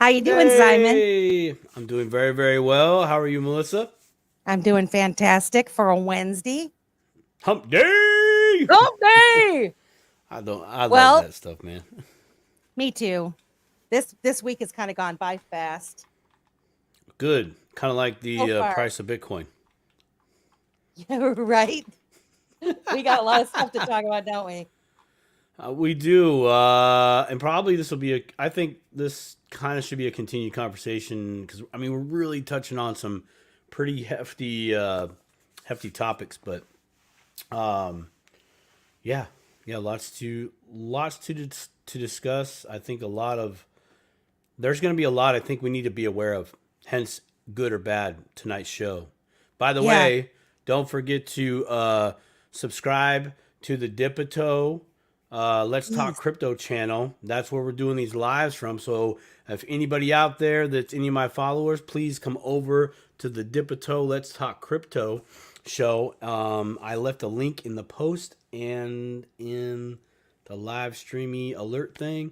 How you doing, Simon? Hey, I'm doing very, very well. How are you, Melissa? I'm doing fantastic for a Wednesday. Hump day! Okay. I love Well, that stuff, man. me too. This week has kind of gone by fast. Good. Kind of like So the far. price of Bitcoin. Yeah, right. We got a lot of stuff to talk about, don't we? We do, and probably this will be a. I think this kind of should be a continued conversation because I mean we're really touching on some pretty hefty topics, but um, yeah, yeah, lots to discuss. I think a lot of there's going to be a lot I think we need to be aware of. Hence, good or bad tonight's show. By the Yeah. way, don't forget to subscribe to the Dipito Let's Talk Yes. Crypto channel. That's where we're doing these lives from. So if anybody out there that's any of my followers, please come over to the Dipito Let's Talk Crypto show. I left a link in the post and in the live streamy alert thing.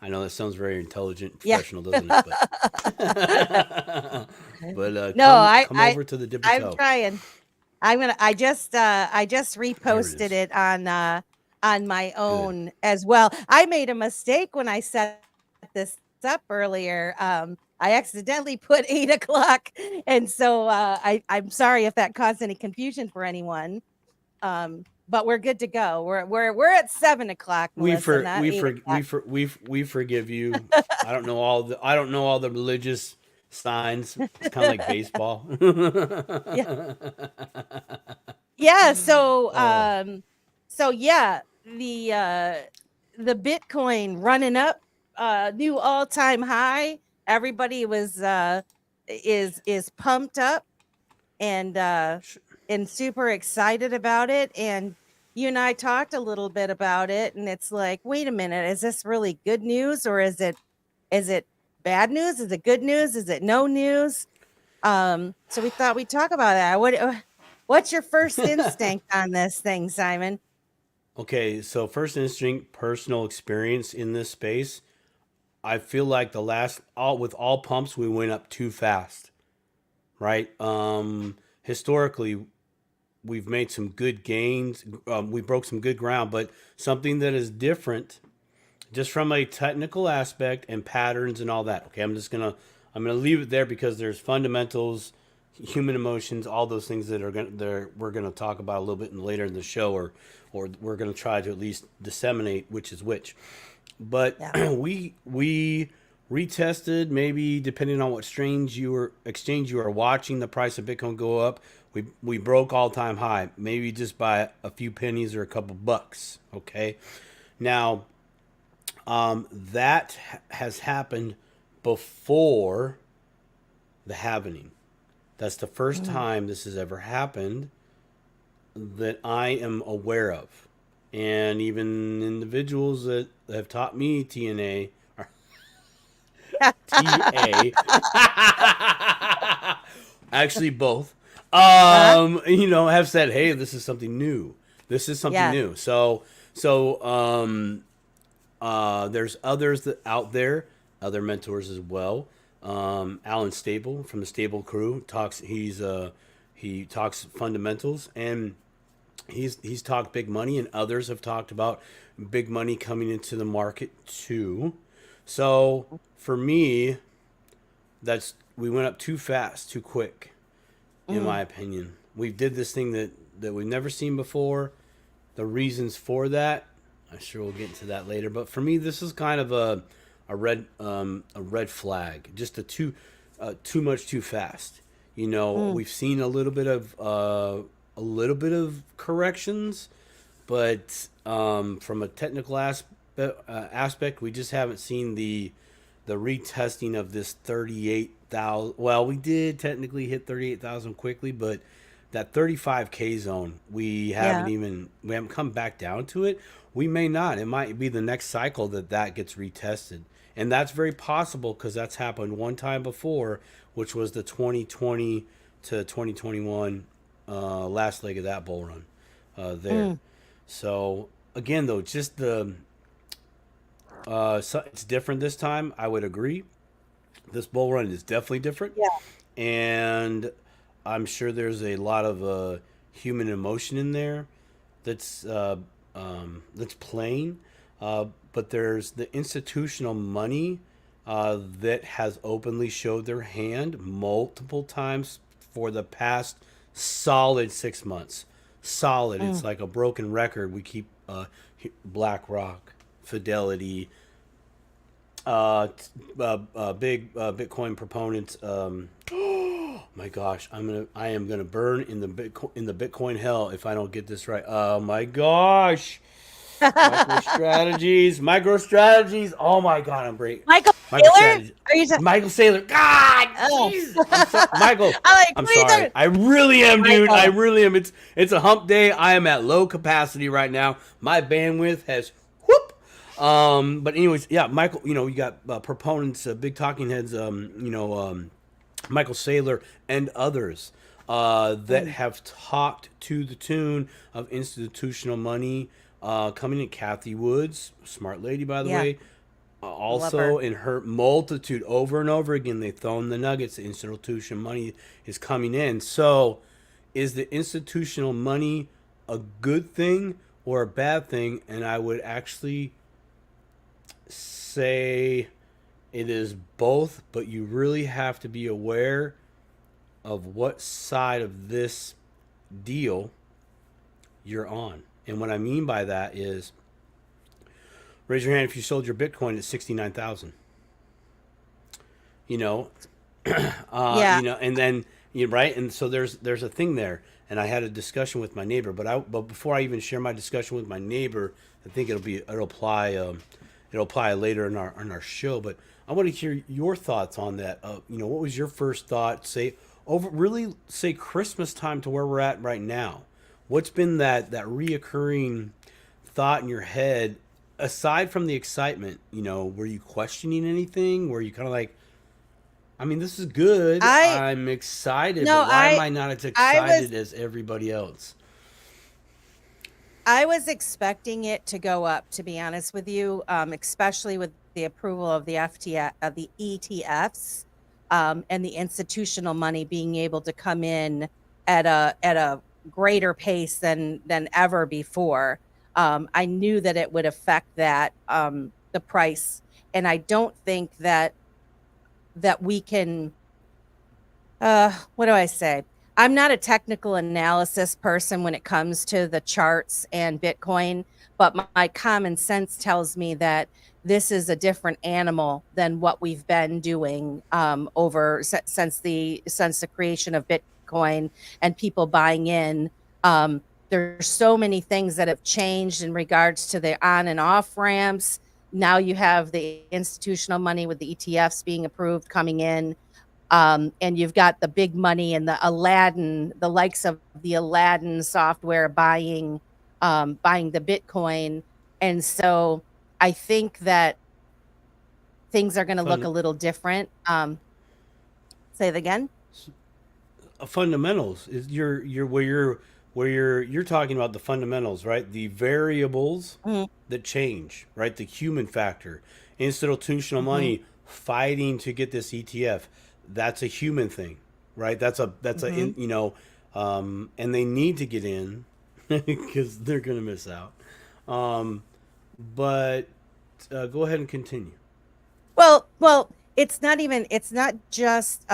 I know that sounds very intelligent and Yeah. professional, doesn't it? But No, come over to the I'm Dipito. trying. I just There it reposted is. it on my Good. own as well. I made a mistake when I set this up earlier. I accidentally put 8 o'clock, and so I'm sorry if that caused any confusion for anyone. But we're good to go. We're at 7 o'clock, We Melissa, for not we eight for we o'clock. for we forgive you. I don't know all the religious signs. It's kind of like baseball. Yeah. Yeah, so Oh, yeah, the Bitcoin running up new all-time high. Everybody was is pumped up and super excited about it, and you and I talked a little bit about it, and it's like, wait a minute, is this really good news, or is it bad news? Is it good news? Is it no news? So we thought we'd talk about that. What's your first instinct on this thing, Simon? okay. So first instinct, personal experience in this space. I feel like the last all with all pumps we went up too fast, right? Historically, we've made some good gains. We broke some good ground, but something that is different just from a technical aspect and patterns and all that. Okay, I'm gonna leave it there because there's fundamentals, human emotions, all those things that are gonna there we're gonna talk about a little bit later in the show, or we're gonna try to at least disseminate which is which. But Yeah. we retested, maybe depending on what exchange you are watching the price of Bitcoin go up. We broke all time high, maybe just by a few pennies or a couple bucks. Okay, now that has happened before the halvening. That's the first Mm. time this has ever happened that I am aware of. And even individuals that have taught me TNA or TA, actually both, Uh, have said, "Hey, this is something new. This is something yeah. new." There's others that out there, other mentors as well. Alan Stable from the Stable Crew talks. He talks fundamentals, and he's talked big money, and others have talked about big money coming into the market too. So for me, that's we went up too fast, too quick, in Mm. my opinion. We did this thing that we've never seen before. The reasons for that, I'm sure we'll get into that later. But for me, this is kind of a red flag. Just too much too fast. Mm. We've seen a little bit of corrections, but from a technical aspect, we just haven't seen the retesting of this 38,000. Well, we did technically hit 38,000 quickly, but that 35K zone, Yeah. we haven't come back down to it. We may not. It might be the next cycle that gets retested. And that's very possible because that's happened one time before, which was the 2020 to 2021 last leg of that bull run there. Mm. So again, though, just it's different this time. I would agree. This bull run is definitely different, Yeah. and I'm sure there's a lot of human emotion in there that's playing. But there's the institutional money that has openly showed their hand multiple times for the past solid 6 months. Solid. It's Mm. like a broken record. We keep BlackRock, Fidelity, big Bitcoin proponents. My gosh, I am gonna burn in the Bitcoin hell if I don't get this right. Oh my gosh, micro strategies. Oh my god, I'm great. Michael Micro Taylor? strategies. Are you? Michael Saylor. God, Oh. jeez. I'm so Michael. I'm like, I'm what are you sorry. doing? I really am, dude. I Michael. really am. It's a hump day. I am at low capacity right now. My bandwidth has whoop. But anyways, yeah, Michael. You know, you got proponents, big talking heads. Michael Saylor and others that Mm. have talked to the tune of institutional money coming in. Kathy Woods, smart lady, by the Yeah, way, love also her. in her multitude over and over again, they've thrown the nuggets. The institutional money is coming in. So, is the institutional money a good thing or a bad thing? And I would actually say it is both, but you really have to be aware of what side of this deal you're on. And what I mean by that is raise your hand if you sold your Bitcoin at 69,000. You know, Yeah. and then right, and so there's a thing there. And I had a discussion with my neighbor, but before I even share my discussion with my neighbor, I think it'll apply later in our show. But I want to hear your thoughts on that. What was your first thought? Say Christmas time to where we're at right now. What's been that reoccurring thought in your head aside from the excitement? Were you questioning anything? Were you kind of like, I mean, this is good. I I'm excited, no, but why am I not as I was excited as everybody else? I was expecting it to go up, to be honest with you, especially with the approval of the of the ETFs, and the institutional money being able to come in at a greater pace than ever before. I knew that it would affect the price, and I don't think that we can. What do I say? I'm not a technical analysis person when it comes to the charts and Bitcoin, but my common sense tells me that this is a different animal than what we've been doing since the creation of Bitcoin and people buying in. There's so many things that have changed in regards to the on and off ramps. Now you have the institutional money with the ETFs being approved coming in, and you've got the big money and the likes of the Aladdin software buying the Bitcoin. And so I think that things are going to look Fun, a little different. Say it again. Fundamentals is you're talking about the fundamentals, right? The variables Mhm, that change, right? The human factor, institutional mhm, money fighting to get this ETF. That's a human thing, right? mhm. And they need to get in because they're gonna miss out. Um, but go ahead and continue. Well, it's not just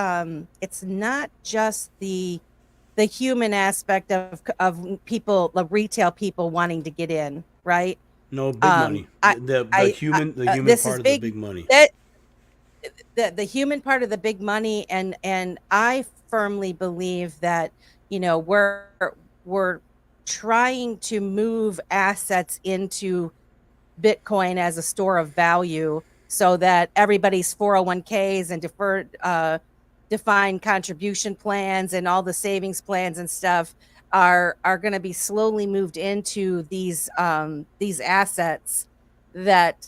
the human aspect of people, the retail people wanting to get in, right? No, big Um, money. I, The human this is part of the big. big money. That the human part of the big money, and I firmly believe that we're trying to move assets into Bitcoin as a store of value so that everybody's 401ks and defined contribution plans and all the savings plans and stuff are going to be slowly moved into these assets that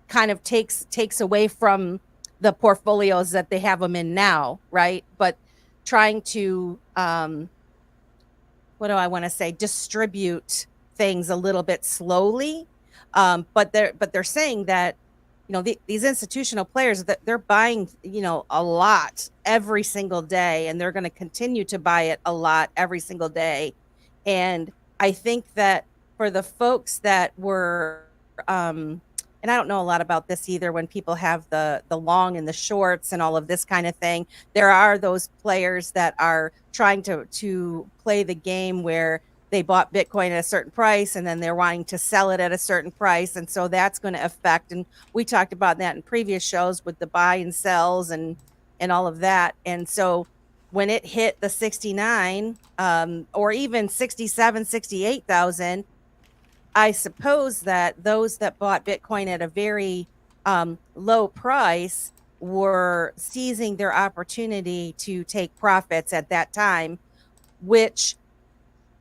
kind of takes away from the portfolios that they have them in now, right? But trying to what do I want to say? Distribute things a little bit slowly. But they're saying that these institutional players, that they're buying, a lot every single day, and they're going to continue to buy it a lot every single day. And I think that for the folks that were, and I don't know a lot about this either, when people have the long and the shorts and all of this kind of thing, there are those players that are trying to play the game where they bought Bitcoin at a certain price and then they're wanting to sell it at a certain price. And so that's going to affect, and we talked about that in previous shows with the buy and sells and all of that. And so when it hit the 69, or even 67, 68,000, I suppose that those that bought Bitcoin at a very low price were seizing their opportunity to take profits at that time, which,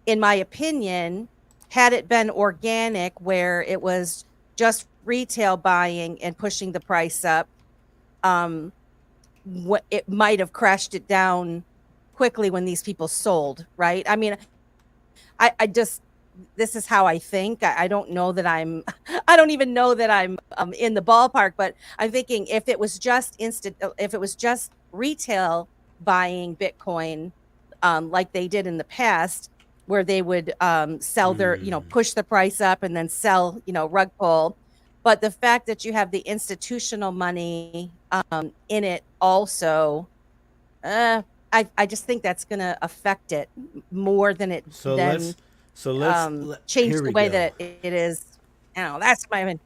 in my opinion, had it been organic, where it was just retail buying and pushing the price up, it might have crashed it down quickly when these people sold, right? I mean, I just, this is how I think. I don't know that I'm, I don't even know that I'm in the ballpark, but I'm thinking if it was just if it was just retail buying Bitcoin, like they did in the past, where they would sell their, push the price up and then sell, rug pull. But the fact that you have the institutional money in it also, I just think that's going to affect it more than it So than change here the we way go. that it is. That's my opinion.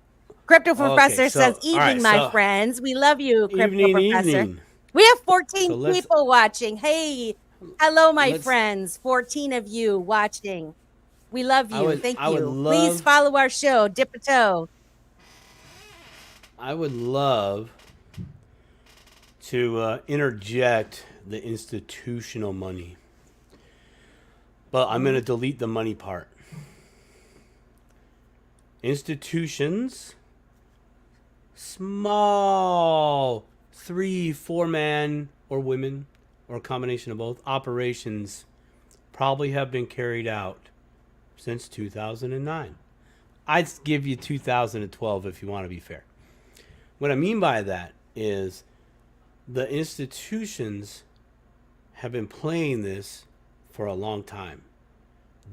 Crypto Okay, Professor so says, all evening, right, my so friends. We love you, Crypto evening, Professor. evening. We have So 14 people watching. Hey, hello, my let's. friends. 14 of you watching. We love you. Thank I would you. Please love follow our show. Dip a toe. I would love to interject the institutional money, but I'm going to delete the money part. Institutions, small 3-4 man or women or a combination of both operations probably have been carried out since 2009. I'd give you 2012 if you want to be fair. What I mean by that is the institutions have been playing this for a long time.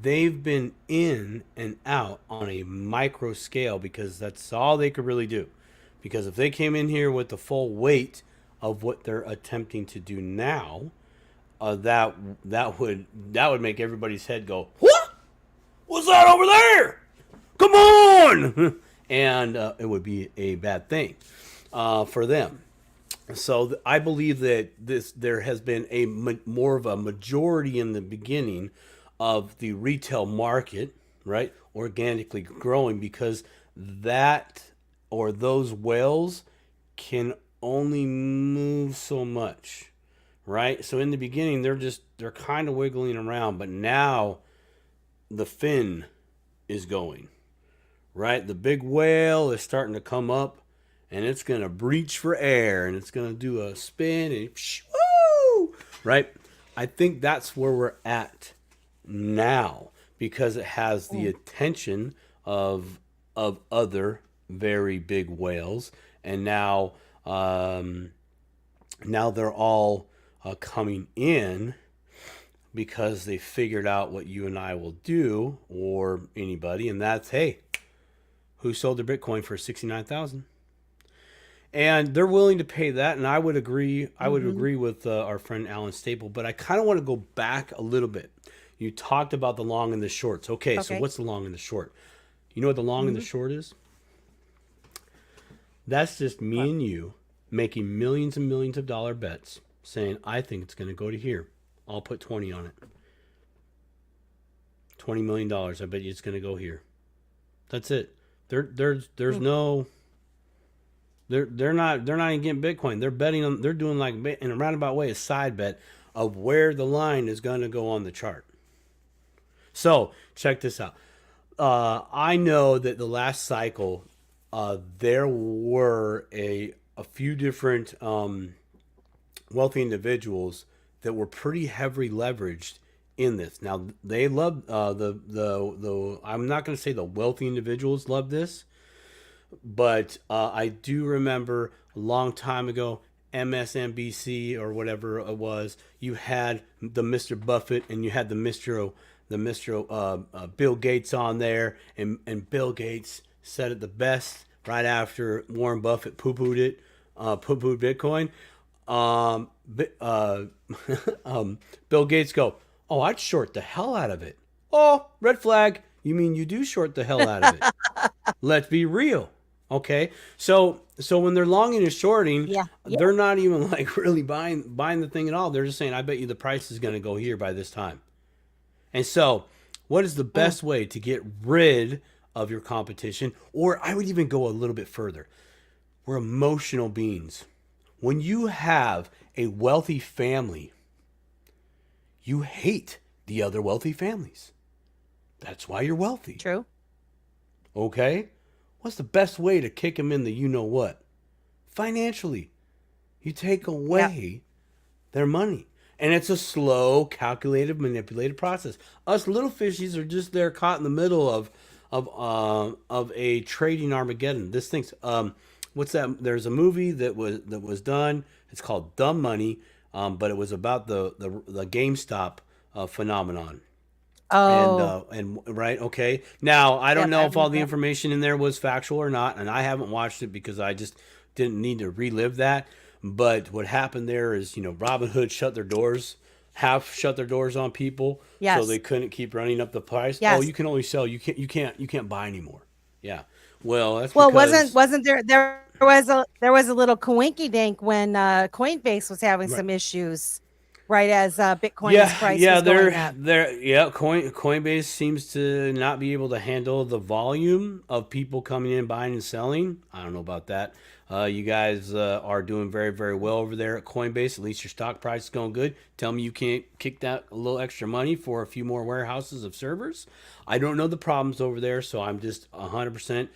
They've been in and out on a micro scale because that's all they could really do. Because if they came in here with the full weight of what they're attempting to do now, that would make everybody's head go, "What? What's that over there? Come on!" And it would be a bad thing for them. So I believe that there has been more of a majority in the beginning of the retail market, right, organically growing, because that or those whales can only move so much, right? So in the beginning they're kind of wiggling around, but now the fin is going, right? The big whale is starting to come up, and it's going to breach for air, and it's going to do a spin and woo, right? I think that's where we're at now, because it has the attention of other very big whales, and now they're all coming in because they figured out what you and I will do, or anybody, and that's, hey, who sold their Bitcoin for 69,000? And they're willing to pay that, and I would agree. I would agree with our friend Alan Staple, but I kind of want to go back a little bit. You talked about the long and the shorts. Okay, so what's the long and the short? You know what the long and the short is? That's just me and you making millions and millions of dollar bets, saying, I think it's going to go to here. I'll put 20 on it. $20 million. I bet you it's going to go here. That's it. There's no. They're not even getting Bitcoin. They're betting on. They're doing, like, in a roundabout way, a side bet of where the line is going to go on the chart. So check this out. I know that the last cycle, there were a few different wealthy individuals that were pretty heavily leveraged in this. Now they love the I'm not going to say the wealthy individuals love this, but I do remember a long time ago, MSNBC or whatever it was, you had the Mr. Buffett and you had the Mr. Bill Gates on there, and Bill Gates said it the best right after Warren Buffett poo-pooed Bitcoin. Um, Bill Gates go, oh, I'd short the hell out of it. Oh, red flag. You mean you do short the hell out of it? Let's be real. Okay. So when they're longing and shorting, Yeah. Yeah. they're not even like really buying the thing at all. They're just saying, I bet you the price is going to go here by this time. And so, what is the Mm. best way to get rid of your competition? Or I would even go a little bit further. We're emotional beings. When you have a wealthy family, you hate the other wealthy families. That's why you're wealthy. True. Okay? What's the best way to kick them in the you know what? Financially. You take Yep. away their money. And it's a slow, calculated, manipulated process. Us little fishies are just there caught in the middle of a trading Armageddon. This thing's what's that? There's a movie that was done. It's called Dumb Money, but it was about the GameStop phenomenon. Oh, And right, okay. Now I don't yep. know I if all remember the that. information in there was factual or not, and I haven't watched it because I just didn't need to relive that. But what happened there is, Robin Hood half shut their doors on people, so they Yes. couldn't keep running up the price. Oh, Yes. you can only sell. You can't buy anymore. Yeah. Well, that's Well, wasn't because wasn't there was a little coinky dink when Coinbase was having right. some issues, right as Bitcoin's Yeah, price yeah, was going up. Coinbase seems to not be able to handle the volume of people coming in, buying and selling. I don't know about that. You guys are doing very, very well over there at Coinbase. At least your stock price is going good. Tell me you can't kick that a little extra money for a few more warehouses of servers. I don't know the problems over there, so I'm just 100%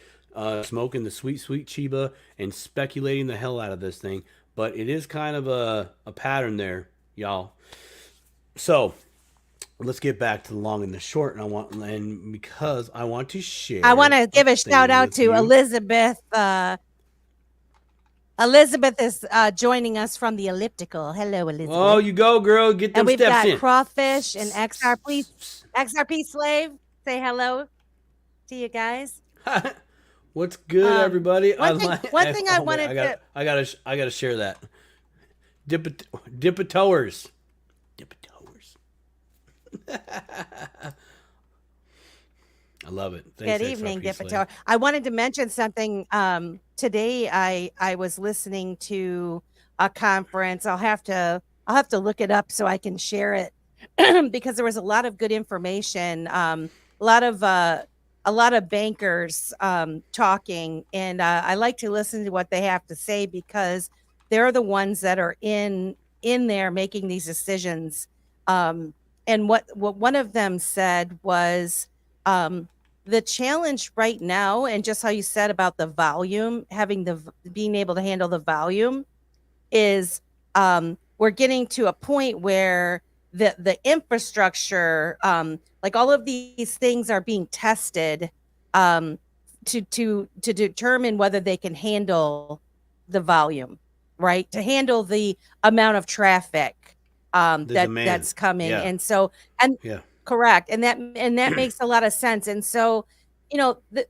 smoking the sweet, sweet Chiba and speculating the hell out of this thing. But it is kind of a pattern there, y'all. So let's get back to the long and the short, and because I want to I want share to a give a shout thing out with to you. Elizabeth. Elizabeth is joining us from the elliptical. Hello, Oh, Elizabeth. you go, girl. Get And them we've steps got in. Crawfish and XRP. XRP Slave. Say hello to you guys. What's good, Um, everybody? I one thing, like. one thing I Oh wait, wanted to I gotta share that. Dip a towers. Dip a towers. I love it. Thanks, Good evening, XRP Slave. Dipito. I wanted to mention something. Today, I was listening to a conference. I'll have to look it up so I can share it because there was a lot of good information. A lot of uh, a lot of bankers talking, and I like to listen to what they have to say because they're the ones that are in there making these decisions. Um, and what one of them said was. Um, the challenge right now, and just how you said about the volume, being able to handle the volume, is we're getting to a point where the infrastructure, like all of these things, are being tested um, to determine whether they can handle the volume, right? To handle the amount of traffic The demand. that's coming, Yeah, and so and yeah. correct, and that makes a lot of sense, and so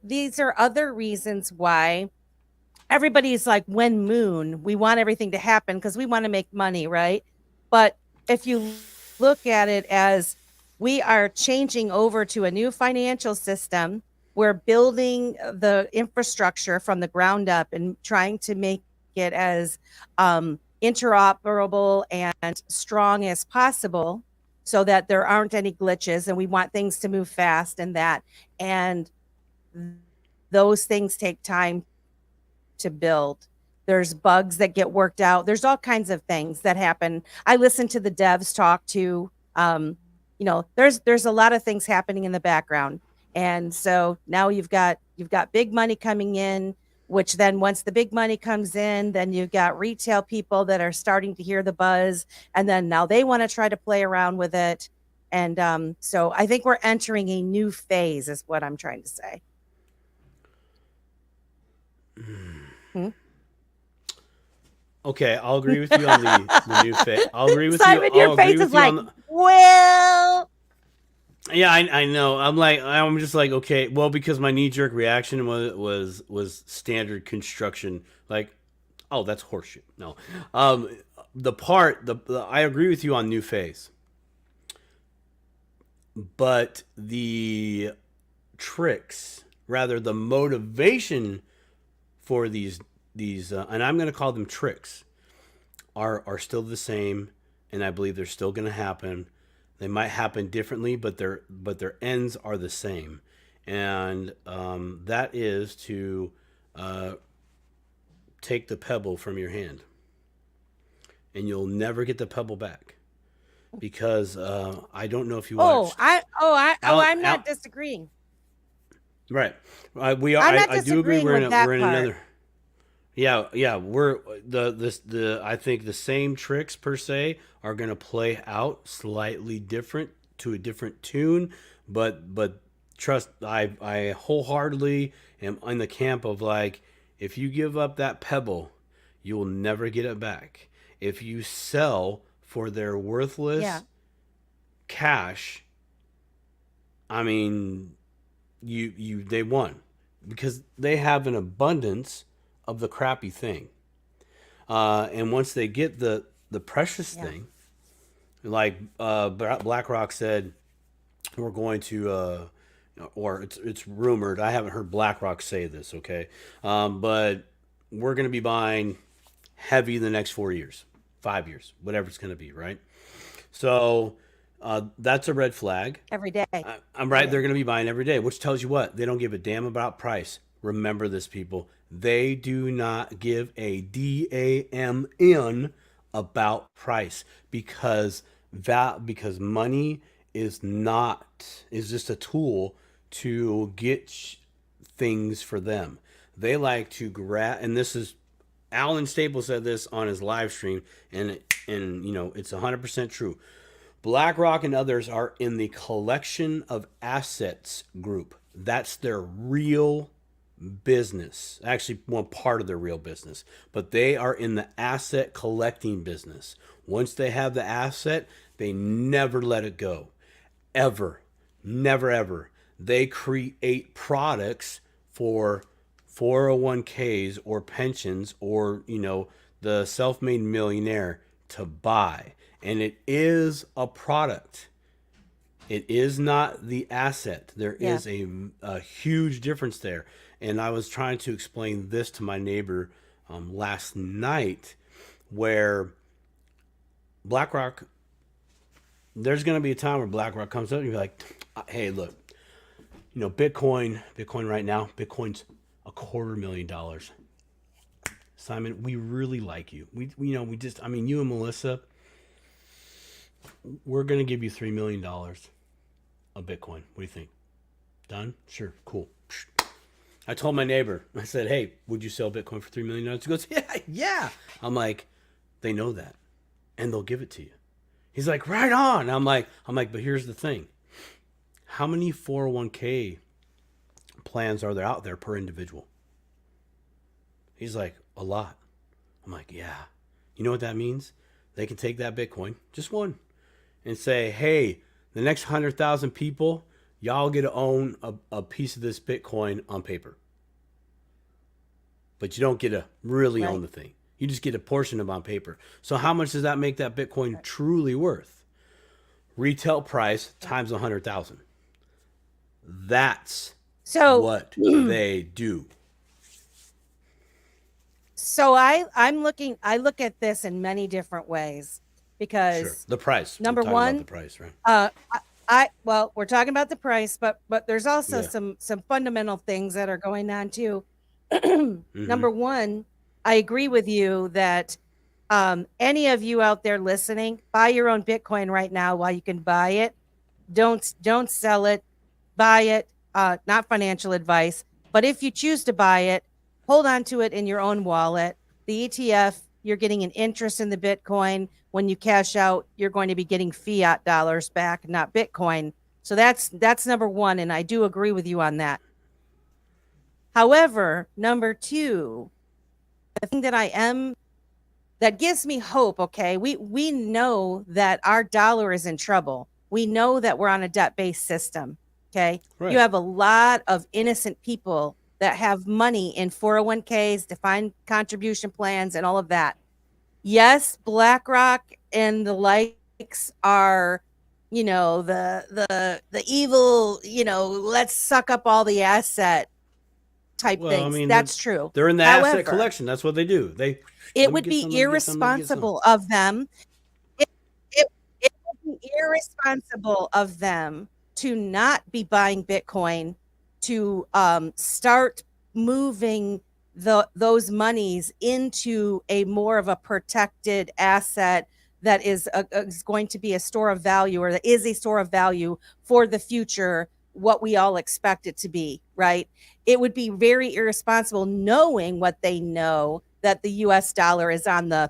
these are other reasons why everybody's like, when moon, we want everything to happen because we want to make money, right? But if you look at it as we are changing over to a new financial system, we're building the infrastructure from the ground up and trying to make it as interoperable and strong as possible so that there aren't any glitches, and we want things to move fast and that. And those things take time to build. There's bugs that get worked out. There's all kinds of things that happen. I listen to the devs talk to there's a lot of things happening in the background. And so now you've got big money coming in, which then once the big money comes in, then you've got retail people that are starting to hear the buzz, and then now they want to try to play around with it. And so I think we're entering a new phase is what I'm trying to say. Hmm? Okay, I'll agree with you on the new face. I'll agree with you. Simon, your I'll agree face is with you like, on the. well, Yeah, I know. I'm just like, okay, well, because my knee jerk reaction was standard construction, like, oh, that's horseshit. No, um, the I agree with you on new phase, but the tricks, rather the motivation for these, and I'm going to call them tricks, are still the same, and I believe they're still going to happen. They might happen differently, but their ends are the same, and that is to uh, take the pebble from your hand, and you'll never get the pebble back because I don't know if you watched Al, I'm Al not disagreeing. right. We are. I'm not I do agree. disagreeing We're in with a, we're that in part. another. Yeah, yeah. We're the I think the same tricks per se are gonna play out slightly different to a different tune, but trust I wholeheartedly am in the camp of like if you give up that pebble, you will never get it back. If you sell for their Yeah, worthless cash, I mean you they won because they have an abundance of the crappy thing. And once they get the precious yeah. thing, like BlackRock said, we're going to, or it's rumored. I haven't heard BlackRock say this, okay, but we're going to be buying heavy the next 4 years, 5 years, whatever it's going to be, right? So that's a red flag. Every day, I'm every right. day. They're going to be buying every day, which tells you what? They don't give a damn about price. Remember this, people. They do not give a damn about price because money is just a tool to get things for them. They like to grab, and this is Alan Staples said this on his live stream, and it's 100% true. BlackRock and others are in the collection of assets group. That's their real business. Actually, one part of their real business. But they are in the asset collecting business. Once they have the asset, they never let it go. Ever. Never, ever. They create products for 401ks or pensions or, the self made millionaire to buy. And it is a product. It is not the asset. There Yeah. is a huge difference there. And I was trying to explain this to my neighbor last night, where BlackRock, there's going to be a time where BlackRock comes up and you're like, hey, look, Bitcoin right now, Bitcoin's $250,000. Simon, we really like you. You and Melissa, we're going to give you $3 million of Bitcoin. What do you think? Done? Sure. Cool. I told my neighbor, I said, hey, would you sell Bitcoin for $3 million? He goes, yeah, yeah. I'm like, they know that and they'll give it to you. He's like, right on. I'm like, but here's the thing. How many 401k plans are there out there per individual? He's like, a lot. I'm like, yeah. You know what that means? They can take that Bitcoin, just one, and say, hey, the next 100,000 people, y'all get to own a piece of this Bitcoin on paper. But you don't get to really own Right. the thing. You just get a portion of it on paper. So how much does that make that Bitcoin truly worth? Retail price times 100,000. That's So, what they do. so I look at this in many different ways Sure. because The price. We're number talking about the one, price, right? uh, well, we're talking about the price, but there's also Yeah. some fundamental things that are going on too. Mm-hmm. Number one, I agree with you that any of you out there listening, buy your own Bitcoin right now while you can buy it. Don't sell it, buy it. Not financial advice, but if you choose to buy it, hold on to it in your own wallet. The ETF, you're getting an interest in the Bitcoin. When you cash out, you're going to be getting fiat dollars back, not Bitcoin. So that's number one, and I do agree with you on that. However, number two, the thing that gives me hope, okay, we know that our dollar is in trouble. We know that we're on a debt-based system, okay? You Right. have a lot of innocent people that have money in 401ks, defined contribution plans, and all of that. Yes, BlackRock and the likes are, the evil, let's suck up all the asset type Well, I things. mean, That's true. they're in the asset However, collection. That's what they do. They it let me would get be some, let me get some, let me get some. irresponsible of them. It would be irresponsible of them to not be buying Bitcoin, to start moving those monies into a more of a protected asset that is going to be a store of value, or that is a store of value for the future, what we all expect it to be, right? It would be very irresponsible, knowing what they know, that the US dollar is on the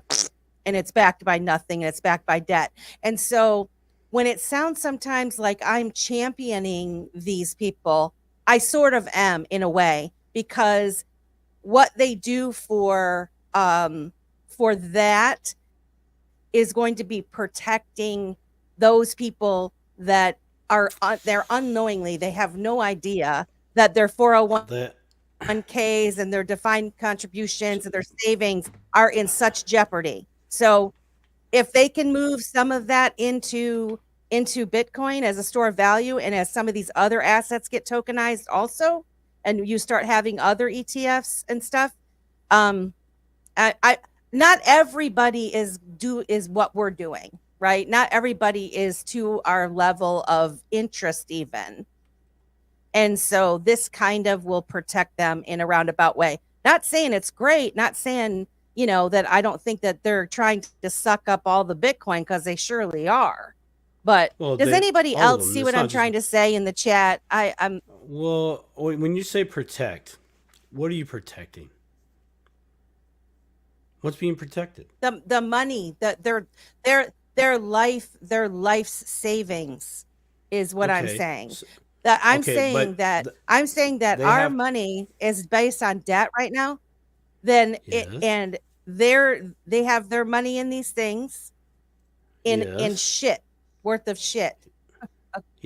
and it's backed by nothing, and it's backed by debt. And so when it sounds sometimes like I'm championing these people, I sort of am in a way, because what they do for that is going to be protecting those people that are they're unknowingly, they have no idea that their 401ks and their defined contributions and their savings are in such jeopardy. So if they can move some of that into Bitcoin as a store of value, and as some of these other assets get tokenized also, and you start having other ETFs and stuff, um, I not everybody is what we're doing, right? Not everybody is to our level of interest even. And so this kind of will protect them in a roundabout way. Not saying it's great, not saying, that I don't think that they're trying to suck up all the Bitcoin, because they surely are. But Well, does they anybody all of else them. see It's what I'm not just. trying to say in the chat? Well, when you say protect, what are you protecting? What's being protected? The money that their life's savings is what I'm Okay. saying. That I'm Okay, saying but that I'm saying that they our have. money is based on debt right now. Then it Yes. and they have their money in these things, in Yes. shit, worth of shit.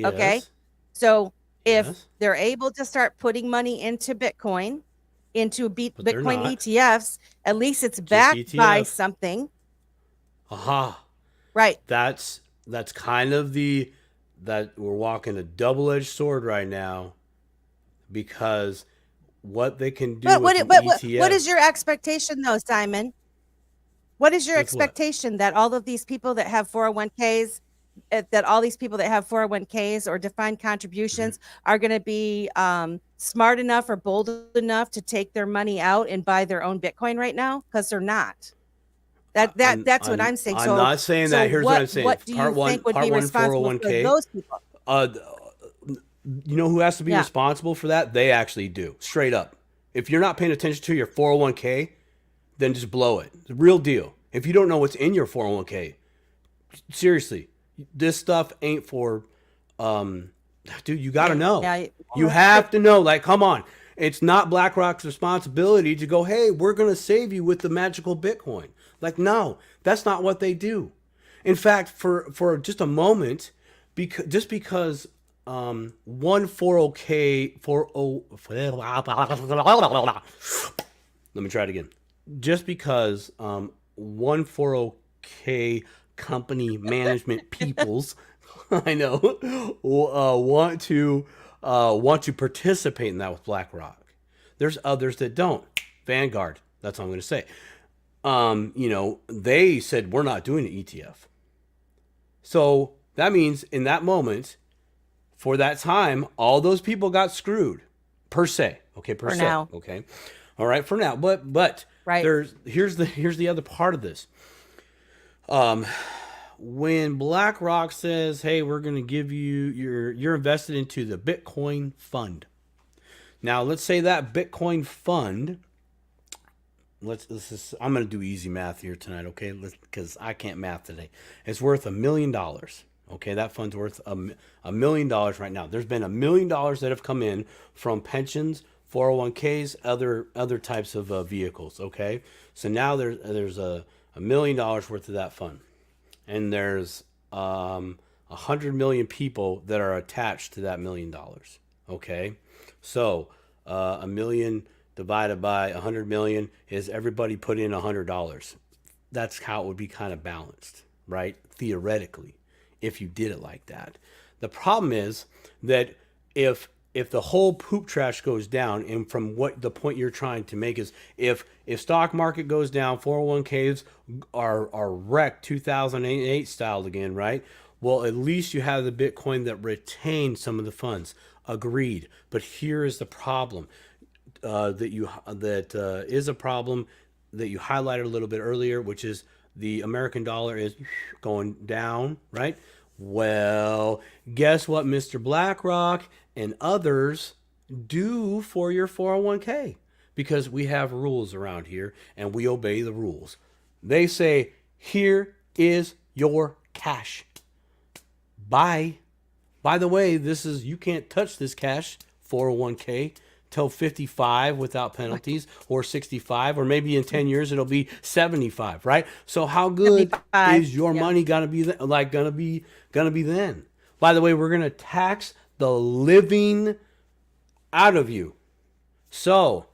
Okay. Yes. So if Yes. they're able to start putting money into Bitcoin, into But they're Bitcoin not. ETFs, at least it's Just backed by ETF. something, Aha. right? That's kind of the that we're walking a double-edged sword right now, because what they can do But with an what ETF is your expectation though, Simon? What is your with what? expectation that all of these people that have 401ks, that all these people that have 401ks or defined Mhm. contributions are going to be smart enough or bold enough to take their money out and buy their own Bitcoin right now? Because they're not. That's what I'm saying. I'm So not saying so that. Here's what what I'm saying. what do you think would Part be one, responsible for 401k. those people? Uh, you know who has to be Yeah. responsible for that? They actually do. Straight up. If you're not paying attention to your 401k, then just blow it. The real deal. If you don't know what's in your 401k, seriously, this stuff ain't for um dude, you got to know. Yeah. You Well, that's have true. to know. Like, come on. It's not BlackRock's responsibility to go, "Hey, we're going to save you with the magical Bitcoin." Like, no. That's not what they do. In fact, for just a moment, because one 40k 40 let me try it again. Just because one 40k company management peoples I know want to participate in that with BlackRock. There's others that don't. Vanguard. That's all I'm going to say. They said we're not doing an ETF. So that means in that moment, for that time, all those people got screwed, per se. Okay, per For se. now, Okay, all right, for now. But right? here's the other part of this. When BlackRock says, "Hey, we're going to give you you're invested into the Bitcoin fund." Now, let's say that Bitcoin fund. I'm going to do easy math here tonight, okay? Because I can't math today. It's worth $1 million. Okay, that fund's worth $1 million right now. There's been $1 million that have come in from pensions, 401ks, other types of vehicles. Okay, so now there's $1 million worth of that fund, and there's 100 million people that are attached to that $1 million. Okay, so a million divided by 100 million is everybody put in $100. That's how it would be kind of balanced, right? Theoretically, if you did it like that. The problem is that if the whole poop trash goes down, and from what the point you're trying to make is, if stock market goes down, 401ks are wrecked 2008 style again, right? Well, at least you have the Bitcoin that retains some of the funds. Agreed. But here is the problem that is a problem that you highlighted a little bit earlier, which is the American dollar is going down, right? Well, guess what Mr. BlackRock and others do for your 401k? Because we have rules around here and we obey the rules. They say, here is your cash. Bye. By the way, you can't touch this cash, 401k, till 55 without penalties, or 65, or maybe in 10 years it'll be 75, right? So how good 75, is your money gonna be gonna be then? By the way, we're gonna tax the living out of you. So,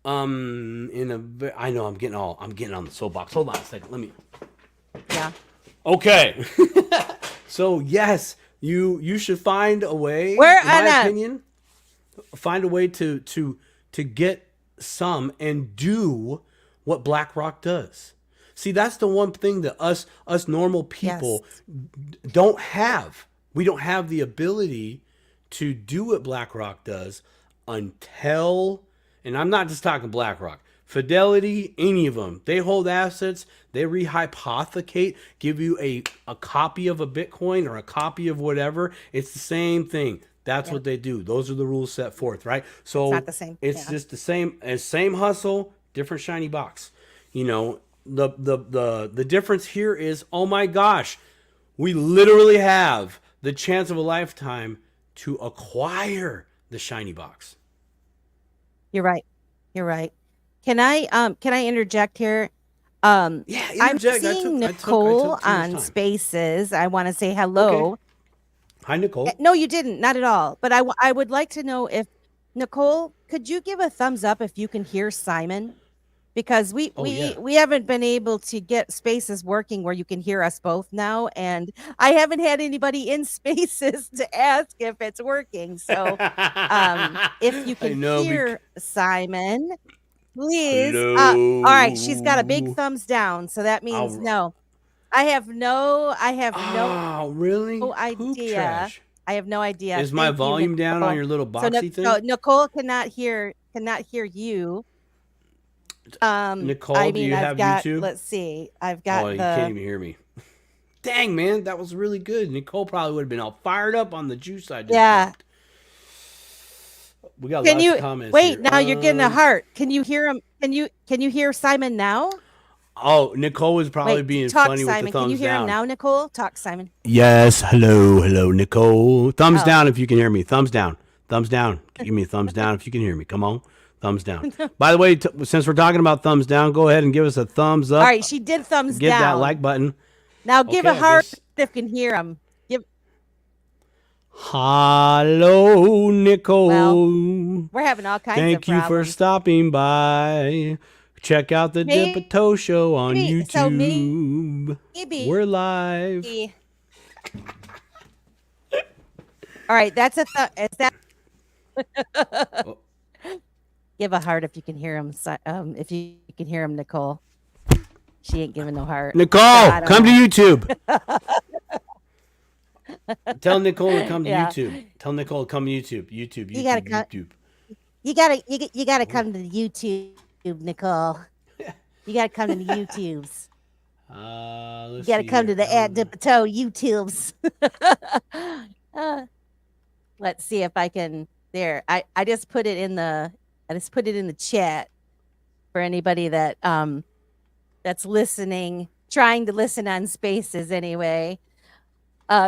I know I'm getting on the soapbox. Hold on a second. Let me. Yeah. Okay. So yes, you should find a way. Where in my opinion, find a way to get some and do what BlackRock does. See, that's the one thing that us normal people don't have. We don't have the ability to do what BlackRock does until, and I'm not just talking BlackRock, Fidelity, any of them. They hold assets, they rehypothecate, give you a copy of a Bitcoin or a copy of whatever. It's the same thing. That's what they do. Those are the rules set forth, right? So it's not the same. It's just the same hustle, different shiny box. You know, the difference here is, oh my gosh, we literally have the chance of a lifetime to acquire the shiny box. You're right. You're right. Can I interject here? Yeah, I'm interject. seeing Nicole on Spaces. I want to say hello. Okay. Hi, Nicole. No, you didn't. Not at all. But I would like to know if, Nicole, could you give a thumbs up if you can hear Simon? Because we haven't been able to get Spaces working where you can hear us both now, and I haven't had anybody in Spaces to ask if it's working. So if you can hear Simon, please. All right, she's got a big thumbs down, so that means no. I have no really? idea. I have no idea. Is my volume down on your little boxy thing? So Nicole cannot hear you. Nicole, do you have YouTube? Let's see. I've got you can't even hear me. Dang, man, that was really good. Nicole probably would have been all fired up on the juice I just dropped. We got lots of comments. Wait, here. Now you're getting a heart. Can you hear him? Can you hear Simon now? Oh, Nicole was probably being funny Simon. with the thumbs down. Can you hear him now, Nicole? Talk, Simon. Yes, hello, Nicole. Thumbs down if you can hear me. Thumbs down. Give me a thumbs down if you can hear me. Come on. Thumbs down. By the way, since we're talking about thumbs down, go ahead and give us a thumbs up. All right, she did thumbs down. Give that like button. Now give a heart if you can hear him. Hello, Nicole. Well, we're having all kinds of problems. Thank you for stopping by. Check out the Dipito Show on YouTube. So maybe we're live. All right, that's is that. Give a heart if you can hear him. If you can hear him, Nicole. She ain't giving no heart. Nicole, come to YouTube. Tell Nicole to come to YouTube. Tell Nicole to come to YouTube. YouTube. You gotta come. You gotta come to the YouTube, Nicole. You gotta come to the YouTubes. You gotta come to the @Dipito YouTubes. Let's see if I can. There, I just put it in the chat for anybody that that's listening, trying to listen on Spaces anyway.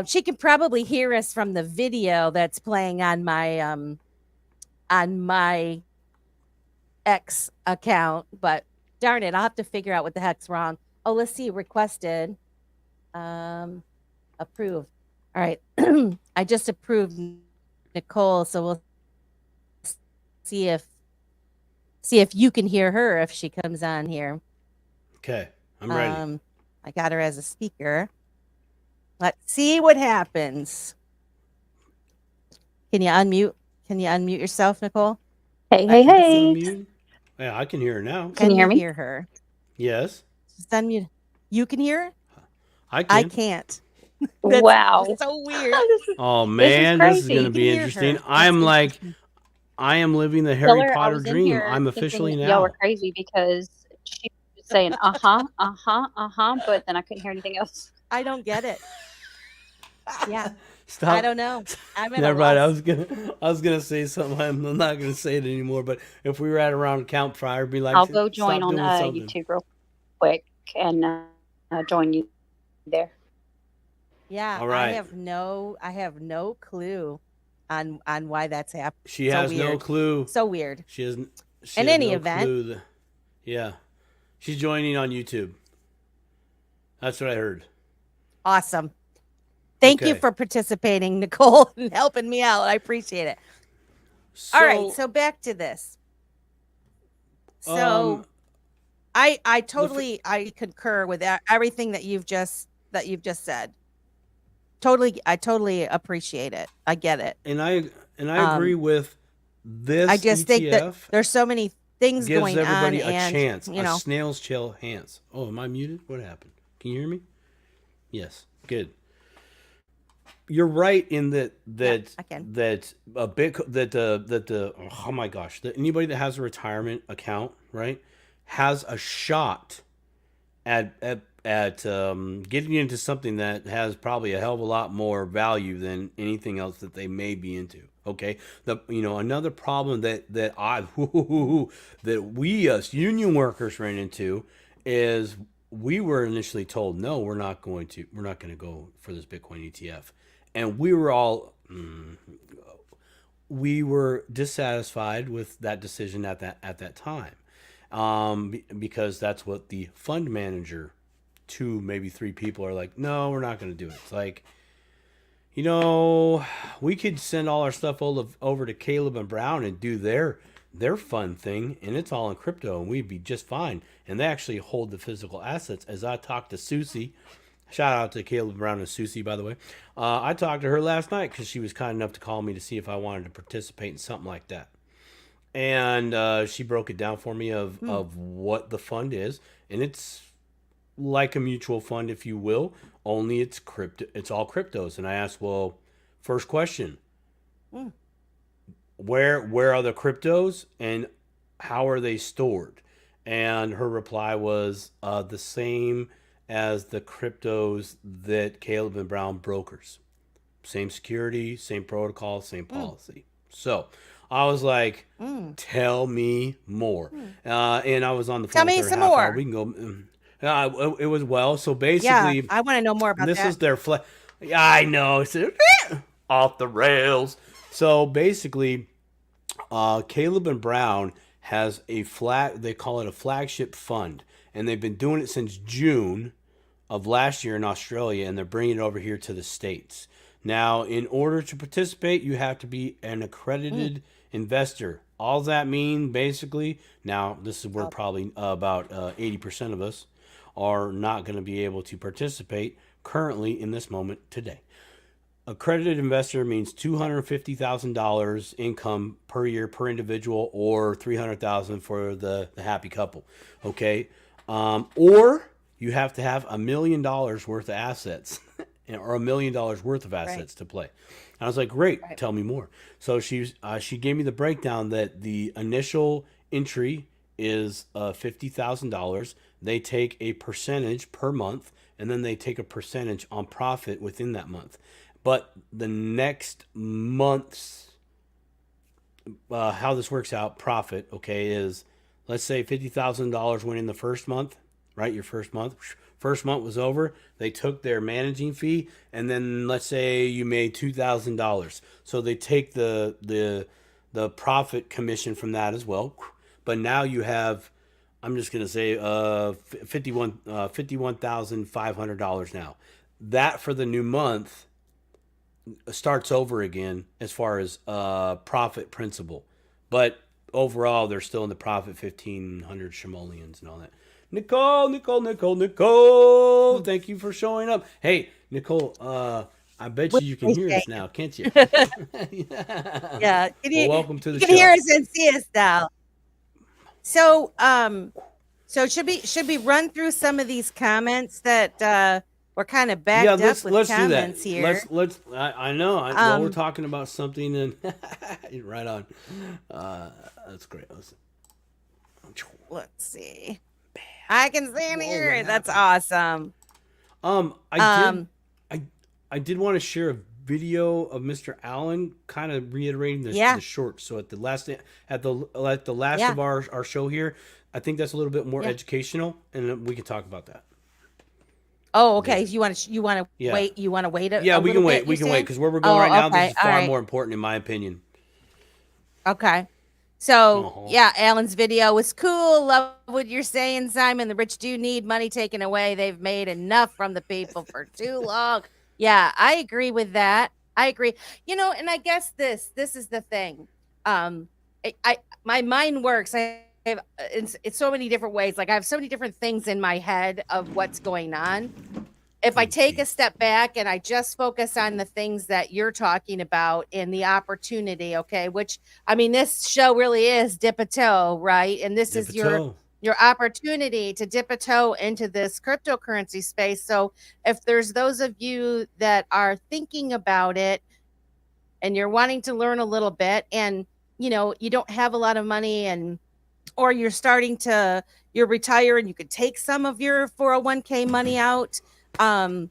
She can probably hear us from the video that's playing on my X account, but darn it, I'll have to figure out what the heck's wrong. Oh, let's see, requested, approved. All right, I just approved Nicole, so we'll see if you can hear her if she comes on here. Okay, I'm ready. I got her as a speaker. Let's see what happens. Can you unmute? Can you unmute yourself, Nicole? Hey, I hey, can hey. Unmute? Yeah, I can hear her now. Can you hear me? hear her? Yes, Just unmute. You can hear her? I I can. can't. Wow. So weird. Oh man, this is crazy. gonna You can be hear interesting. her. I'm That's like, interesting. I am living the Harry Killer, I Potter was in dream. here I'm thinking officially y'all were now. crazy because she was saying but then I couldn't hear anything else. I don't get it. Yeah, Stop. I don't know. I'm at a Never mind. loss. I was gonna say something. I'm not gonna say it anymore. But if we were at around a campfire, I'd be like, I'll go join stop on doing something. YouTube real quick and join you there. Yeah, All right. I have no clue on why that's happening. She So has no weird. clue. So weird. She has. She In has any no event. clue. Yeah, she's joining on YouTube. That's what I heard. Awesome. Thank you Okay. for participating, Nicole, and helping me out. I appreciate it. So, All right, so back to this. So I totally I concur with everything that you've just said. I totally appreciate it. I get it. and I agree with this. I just ETF think that there's so many things gives going everybody on, a and chance, you a know, snail's chance. Oh, am I muted? What happened? Can you hear me? Yes, good. You're right in that I can. that a big that the oh my gosh, that anybody that has a retirement account, right, has a shot at getting into something that has probably a hell of a lot more value than anything else that they may be into. Okay, another problem that that we us union workers ran into is we were initially told no, we're not going to go for this Bitcoin ETF, and we were all we were dissatisfied with that decision at that time, because that's what the fund manager, two maybe three people, are like, no, we're not going to do it. It's like, we could send all our stuff over to Caleb and Brown and do their fun thing, and it's all in crypto, and we'd be just fine. And they actually hold the physical assets. As I talked to Susie, shout out to Caleb Brown and Susie, by the way. I talked to her last night because she was kind enough to call me to see if I wanted to participate in something like that. And she broke it down for me of what the fund is, and it's like a mutual fund, if you will, only it's crypto. It's all cryptos. And I asked, well, first question, where are the cryptos and how are they stored? And her reply was the same as the cryptos that Caleb and Brown brokers. Same security, same protocol, same policy. So I was like, tell me more. And I was on the phone Tell me with her some half more. hour. We can go. It was so basically. Yeah, I want to know more about This that. is their Yeah, I know. It's off the rails. So basically, Caleb and Brown has they call it a flagship fund, and they've been doing it since June of last year in Australia, and they're bringing it over here to the States. Now, in order to participate, you have to be an accredited investor. All that mean, basically, now this is where probably about 80% of us are not going to be able to participate currently in this moment today. Accredited investor means $250,000 income per year per individual, or $300,000 for the happy couple. Okay, or you have to have $1 million worth of assets, or $1 million worth of assets to play. And I was like, great, tell me more. So she gave me the breakdown that the initial entry is $50,000. They take a percentage per month, and then they take a percentage on profit within that month. But the next month's, how this works out, profit, okay, is, let's say $50,000 went in the first month, right? Your first month was over. They took their managing fee, and then let's say you made $2,000. So they take the profit commission from that as well. but now you have, I'm just gonna say, $51,500 now. That for the new month starts over again as far as profit principle, but overall they're still in the profit 1,500 shimoleons and all that. Nicole, thank you for showing up. Hey, Nicole, I bet What you did can I hear say? us now, can't you? Yeah, Well, welcome to you the can hear show. us and see us now. So, so should we run through some of these comments that we're kind of Yeah, backed up with let's do that. comments here? I know. Well, we're Um, talking about something, and right on. That's great. let's see. I can see in Whoa, what here. That's happened? awesome. I Um, I, I did want to share a video of Mr. Allen, kind of reiterating yeah, the short. So at the last last yeah, of our show here, I think that's a little bit more yeah. educational, and then we can talk about that Oh, okay. there. You want to Yeah, wait? You want to wait yeah, a we little can wait. bit? We You can wait saying? because where we're going right Oh, now, this okay. is All far right. more important in my opinion. Okay. So, Uh-huh. yeah, Alan's video was cool. Love what you're saying, Simon. The rich do need money taken away. They've made enough from the people for too long. Yeah, I agree with that. I agree. And I guess this is the thing. Um, I my mind works. I have it's so many different ways. Like I have so many different things in my head of what's going on. If I Oh, take a jeez. step back and I just focus on the things that you're talking about and the opportunity, okay, which I mean, this show really is dip a toe, right? And this Dip a is your toe. your opportunity to dip a toe into this cryptocurrency space. So if there's those of you that are thinking about it and you're wanting to learn a little bit and you don't have a lot of money and or you're retire and you could take some of your 401k money out, um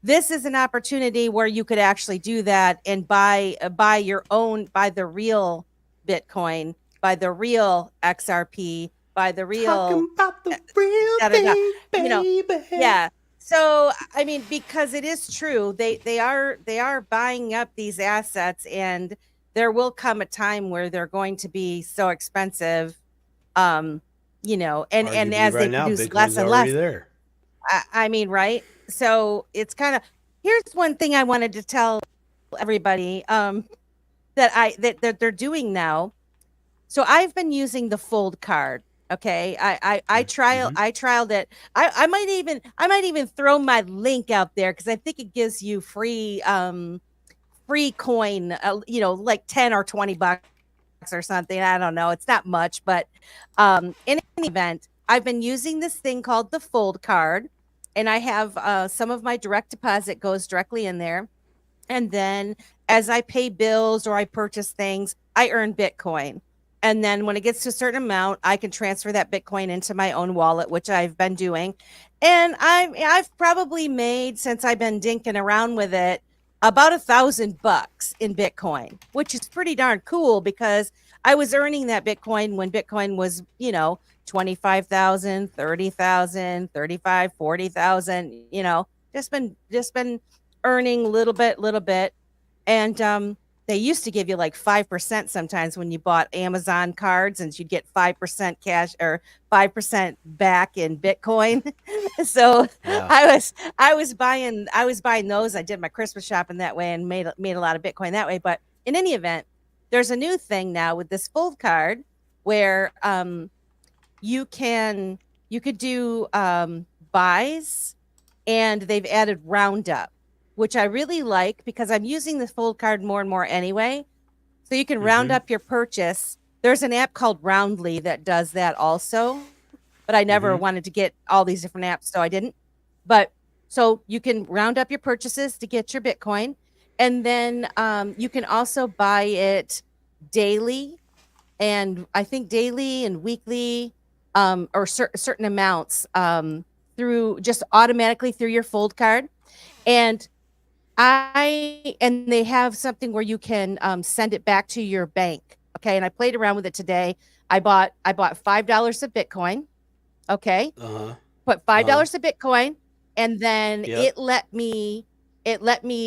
this is an opportunity where you could actually do that and buy the real Bitcoin, buy the real XRP, buy the real Talking about the real da da da. thing, You know, baby. yeah. So I mean, because it is true, they are buying up these assets, and there will come a time where they're going to be so expensive, um, and Arguably, as they right now, produce less Bitcoin's and already less. there. I mean, right? So it's kind of here's one thing I wanted to tell everybody that they're doing now. So I've been using the fold card. Okay. Mm-hmm. I trialed it. I might even throw my link out there because I think it gives you free coin, like 10 or $20 or something. I don't know. It's not much, but in any event, I've been using this thing called the fold card, and I have some of my direct deposit goes directly in there. And then as I pay bills or I purchase things, I earn Bitcoin. And then when it gets to a certain amount, I can transfer that Bitcoin into my own wallet, which I've been doing. And I've probably made, since I've been dinking around with it, about $1,000 in Bitcoin, which is pretty darn cool because I was earning that Bitcoin when Bitcoin was, 25,000, 30,000, 35, 40,000, just been earning little bit. And they used to give you like 5% sometimes when you bought Amazon cards, and you'd get 5% cash or 5% back in Bitcoin. So Yeah. I was buying those. I did my Christmas shopping that way and made a lot of Bitcoin that way. But in any event, there's a new thing now with this fold card where you can you could do buys, and they've added roundup, which I really like because I'm using the fold card more and more anyway. So you can round Mm-hmm. up your purchase. There's an app called Roundly that does that also, but I never Mm-hmm. wanted to get all these different apps, so I didn't. But so you can round up your purchases to get your Bitcoin, and then you can also buy it daily, and I think daily and weekly, or certain amounts, through just automatically through your fold card. And and they have something where you can send it back to your bank. Okay. And I played around with it today. I bought $5 of Bitcoin. Okay. Uh-huh. Put Uh-huh. $5 of Bitcoin, and then Yep. it let me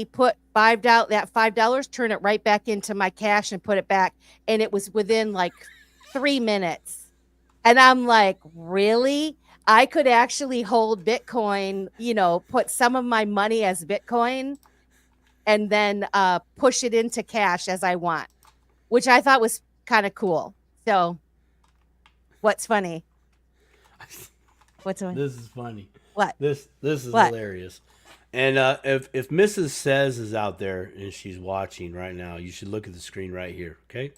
put $5, turn it right back into my cash and put it back. And it was within like 3 minutes. And I'm like, really? I could actually hold Bitcoin, put some of my money as Bitcoin and then push it into cash as I want, which I thought was kind of cool. So what's funny? What's funny? This is funny. What? This is What? hilarious. And if Mrs. Says is out there and she's watching right now, you should look at the screen right here, okay?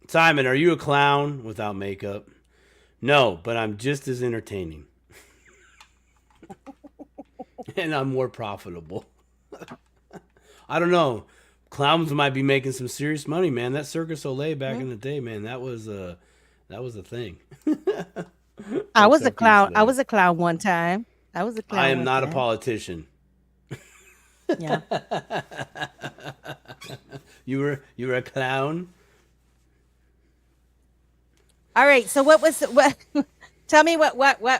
Simon, are you a clown without makeup? No, but I'm just as entertaining. And I'm more profitable. I don't know. Clowns might be making some serious money, man. That Cirque du Soleil back in the day, man, that was a thing. I was a Except clown. today. I was a clown one time. I was a clown. I am one not a time. politician. Yeah. You were a clown? All right. So what? Tell me what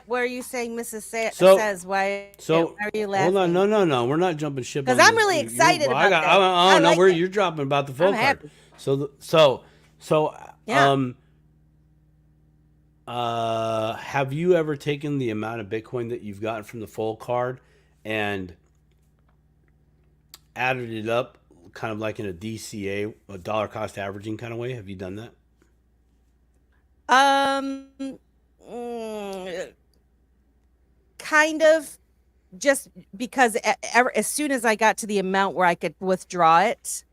were you saying, Mrs. So- says? Why So are you laughing? hold on, no, we're not jumping ship. 'Cause on I'm this. really excited I about that. Oh I no, like it. you're dropping about the full I'm card. happy. So Yeah. have you ever taken the amount of Bitcoin that you've gotten from the full card and added it up, kind of like in a DCA, a dollar cost averaging kind of way? Have you done that? Kind of, just because as soon as I got to the amount where I could withdraw it,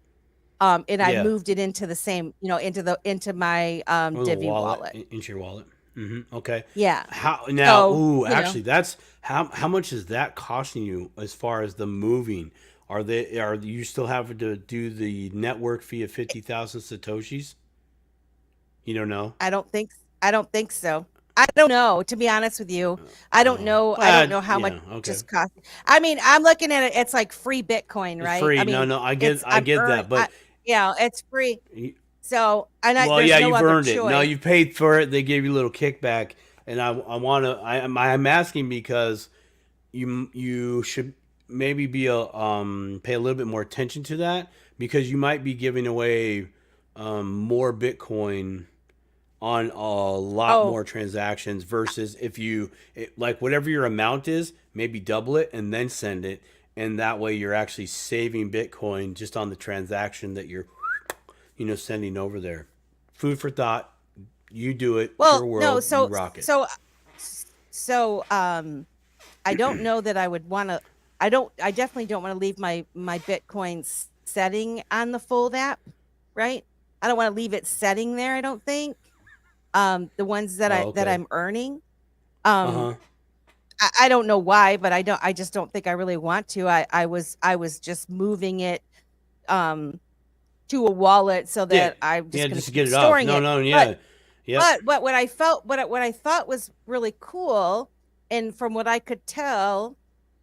and I Yeah. moved it into the same, into my Or the Divi wallet. into your wallet. Okay. Yeah. How now? So, Actually, that's how much is that costing you as far as the moving? Are you still having to do the network fee of 50,000 satoshis? You don't know. I don't think so. I don't know, to be honest with you. I don't know. I don't know how much yeah, it okay. just cost. I mean, I'm looking at it. It's like free Bitcoin, right? It's free. I mean, No, I get that, but it's free. So, and well, there's yeah, no you've other earned it. choice. No, you paid for it. They gave you a little kickback, and I'm asking because you should maybe pay a little bit more attention to that, because you might be giving away more Bitcoin on a lot more transactions versus if like whatever your amount is, maybe double it and then send it, and that way you're actually saving Bitcoin just on the transaction that you're sending over there. Food for thought. You do it. Well, Pure world, no, so you rock it. I don't know that I would want to. I definitely don't want to leave my Bitcoin setting on the Fold app, right? I don't want to leave it setting there. I don't think. The ones that okay. I'm earning. Uh-huh. I don't know why, but I just don't think I really want to. I was just moving it to a wallet so that I'm just going just to get keep it off. storing it. No, yeah. But what I thought was really cool, and from what I could tell,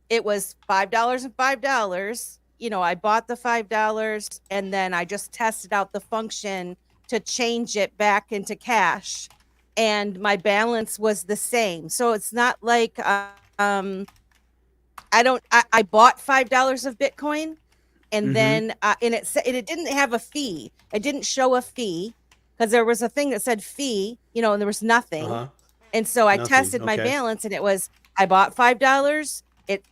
it was $5 and $5. I bought the $5 and then I just tested out the function to change it back into cash, and my balance was the same. So it's not like I bought $5 of Bitcoin, and then and it didn't have a fee. It didn't show a fee, because there was a thing that said fee, and there was nothing. And so I tested my balance, and it was, I bought $5. It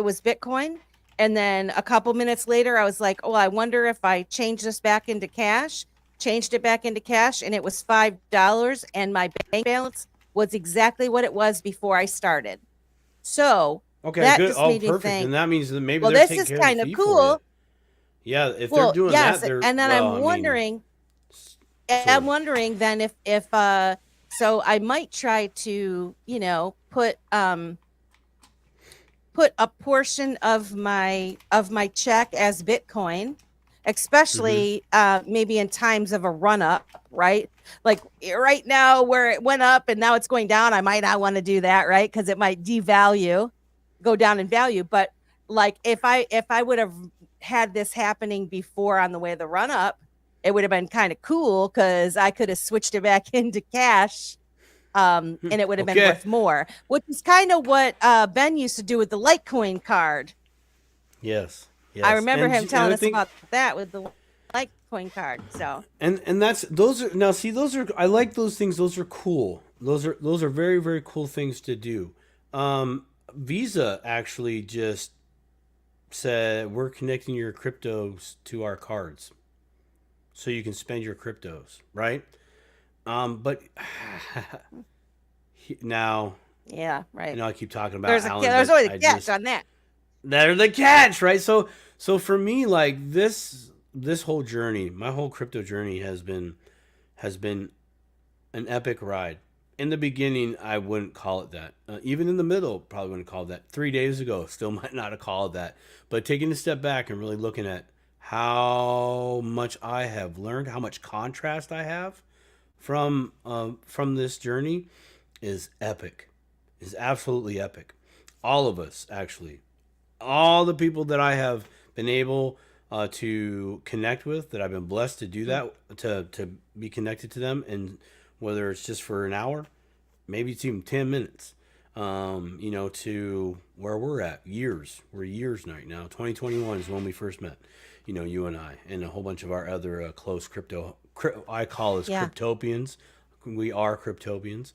was Bitcoin. And then a couple minutes later, I was like, oh, I wonder if I change this back into cash. Changed it back into cash, and it was $5, and my bank balance was exactly what it was before I started. So that good. just made me Perfect. think, And that means that maybe well, they're this taking is care of the kind of fee for cool. you. Yeah, if Well, they're doing yes, that, and then I'm wondering then if so I might try to put a portion of my check as Bitcoin, especially maybe in times of a run up, right? Like right now where it went up and now it's going down, I might not want to do that, right? Because it might go down in value. But like if I would have had this happening before on the way of the run up, it would have been kind of cool, because I could have switched it back into cash. And it would have been worth more, which is kind of what Ben used to do with the Litecoin card. Yes. I remember him telling us about that with the. like coin card. So And that's those are now see those are I like those things. Those are cool. Those are very very cool things to do. Visa actually just said we're connecting your cryptos to our cards, so you can spend your cryptos, right? But now yeah, right. I keep talking about There's a Alan, there's but always I a catch just on that. they're the catch, right? So for me, like this whole journey, my whole crypto journey has been an epic ride. In the beginning, I wouldn't call it that. Even in the middle, probably wouldn't call it that. 3 days ago, still might not have called it that. But taking a step back and really looking at how much I have learned, how much contrast I have from this journey is epic. Is absolutely epic. All of us, actually, all the people that I have been able to connect with, that I've been blessed to do that, to be connected to them, and whether it's just for an hour, maybe it's even 10 minutes, to where we're at, we're years right now. 2021 is when we first met, you and I, and a whole bunch of our other close I call us Yeah, cryptopians. We are cryptopians.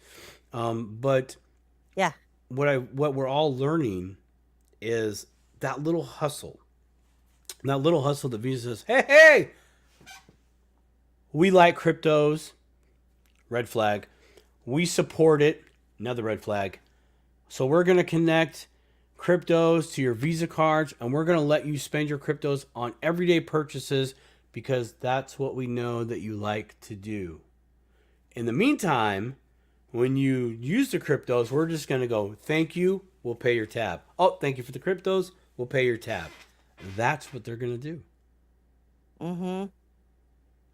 But yeah. what we're all learning is that little hustle. That little hustle that Visa says, hey, we like cryptos, red flag. We support it, another red flag. So we're going to connect cryptos to your Visa cards, and we're going to let you spend your cryptos on everyday purchases because that's what we know that you like to do. In the meantime, when you use the cryptos, we're just going to go, thank you, we'll pay your tab. Oh, thank you for the cryptos, we'll pay your tab. That's what they're going to do. Mm-hmm.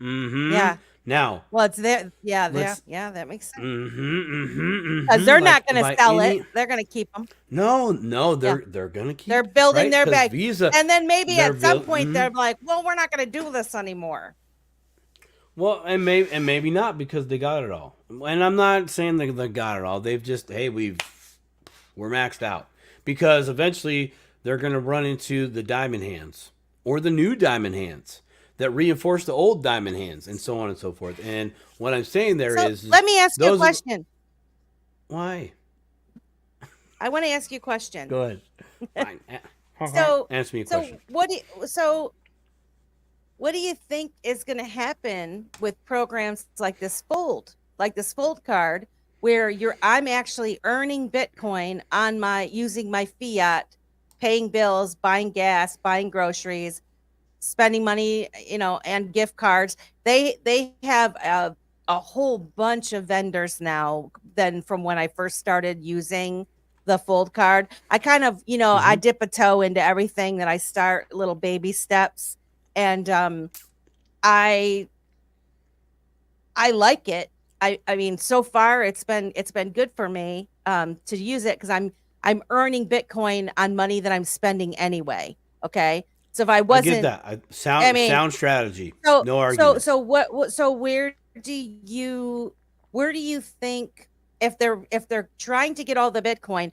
Mm-hmm. Yeah. Now, Well, it's there. Yeah, let's. yeah, that makes sense. Because they're Like not going to by sell any. it. They're going to keep them. No, Yeah. they're gonna keep They're building right their because bag. Visa. And then maybe They're at some built. point they're like, well, we're not going to do this anymore. Well, and maybe not because they got it all. And I'm not saying they got it all. They've just we're maxed out because eventually they're gonna run into the diamond hands or the new diamond hands that reinforce the old diamond hands and so on and so forth. And what I'm saying there So is let me ask you a those. question. Why? I want to ask you a question. Go ahead. Fine. So, Answer me a so question. what do you think is going to happen with programs like this Fold card, where I'm actually earning Bitcoin on using my fiat, paying bills, buying gas, buying groceries, spending money, and gift cards. They have a whole bunch of vendors now than from when I first started using the Fold card. I kind of, I dip a toe into everything that I start, little baby steps. And I like it. I mean, so far it's been good for me to use it because I'm earning Bitcoin on money that I'm spending anyway. Okay. So if I I get wasn't, that. I mean, Sound strategy. so No arguments. so where do you think if they're trying to get all the Bitcoin,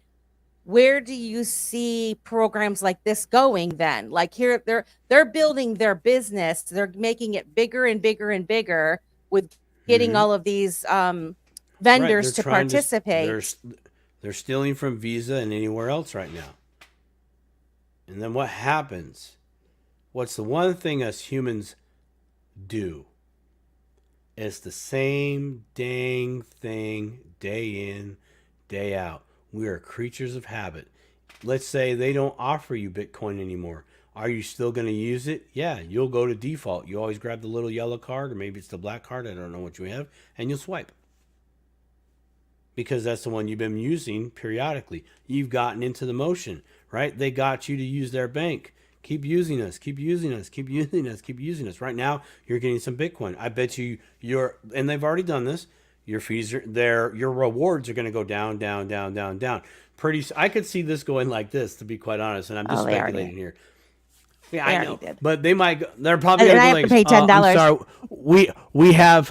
where do you see programs like this going then? Like here they're building their business, they're making it bigger and bigger and bigger with getting all of these Right. vendors They're to trying to. participate. They're stealing from Visa and anywhere else right now. And then what happens? What's the one thing us humans do? It's the same dang thing day in, day out. We are creatures of habit. Let's say they don't offer you Bitcoin anymore. Are you still going to use it? Yeah, you'll go to default. You always grab the little yellow card, or maybe it's the black card. I don't know what you have. And you'll swipe. Because that's the one you've been using periodically. You've gotten into the motion, right? They got you to use their bank. Keep using us, keep using us, keep using us, keep using us. Right now, you're getting some Bitcoin. I bet and they've already done this. Your fees are there. Your rewards are going to go down, down, down, down, down. I could see this going like this, to be quite honest, and I'm just speculating here. Yeah, I know, but they might. They're probably going to I have to pay $10. I'm sorry, we have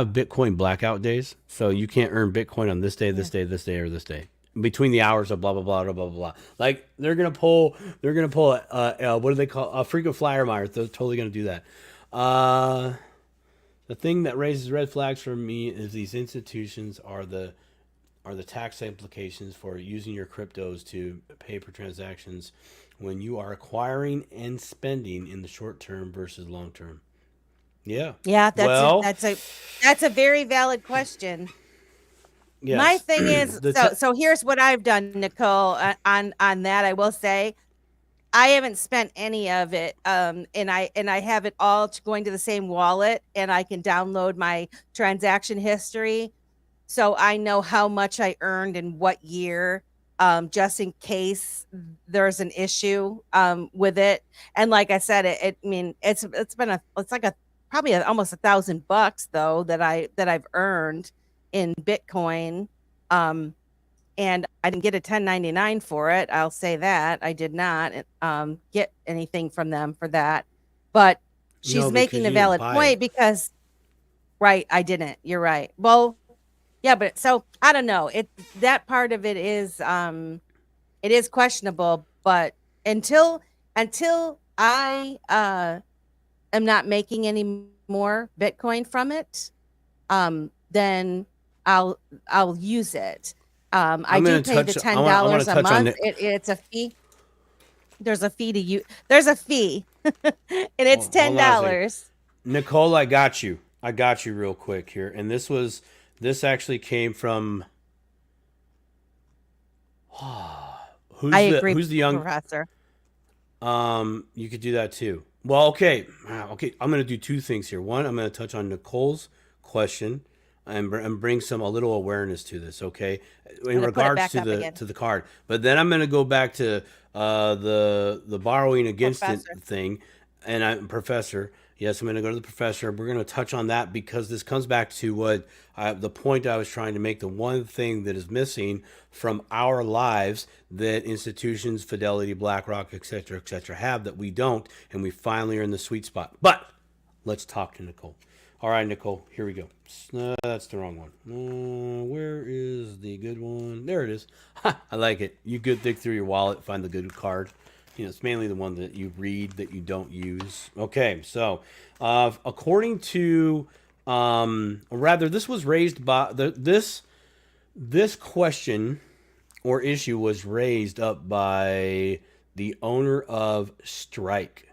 Bitcoin blackout days, so you can't earn Bitcoin on this day, this day, this day, or this day between the hours of blah blah blah blah blah blah. Like they're gonna pull what do they call a frequent flyer mile? They're totally gonna do that. The thing that raises red flags for me is these institutions are the tax implications for using your cryptos to pay for transactions when you are acquiring and spending in the short term versus long term. Yeah. Yeah, Well, that's a very valid question. My yes. thing is, so here's what I've done, Nicole, on that. I will say I haven't spent any of it, and I have it all going to the same wallet, and I can download my transaction history, so I know how much I earned in what year, just in case there's an issue with it. And like I said, I mean, it's like probably almost $1,000 though that I've earned in Bitcoin. And I didn't get a 1099 for it. I'll say that I did not get anything from them for that. But she's no, making because a you didn't valid buy point it. because, right, I didn't. You're right. Well, yeah, but so I don't know. That part of it is questionable. But until I am not making any more Bitcoin from it, then I'll use it. I I'm do going to pay the touch. $10 I want to a touch on month. it. It's a fee. There's a fee to you. There's a fee, and it's Hold on a second. $10. Nicole, I got you. I got you real quick here. And this actually came from I agree, who's the young Professor. you could do that too. Well, okay. Okay, I'm going to do two things here. One, I'm going to touch on Nicole's question and bring a little awareness to this, okay? In I'm gonna put it regards back to up again. the card. But then I'm going to go back to the borrowing against it Professor. thing, and I'm professor. Yes, I'm going to go to the professor. We're going to touch on that because this comes back to what the point I was trying to make. The one thing that is missing from our lives that institutions, Fidelity, BlackRock, et cetera, have that we don't, and we finally are in the sweet spot. But let's talk to Nicole. All right, Nicole, here we go. That's the wrong one. Where is the good one? There it is. Ha, I like it. You could dig through your wallet, find the good card. You know, it's mainly the one that you read that you don't use. Okay, so according to, or rather, this was raised by this question or issue was raised up by the owner of Strike.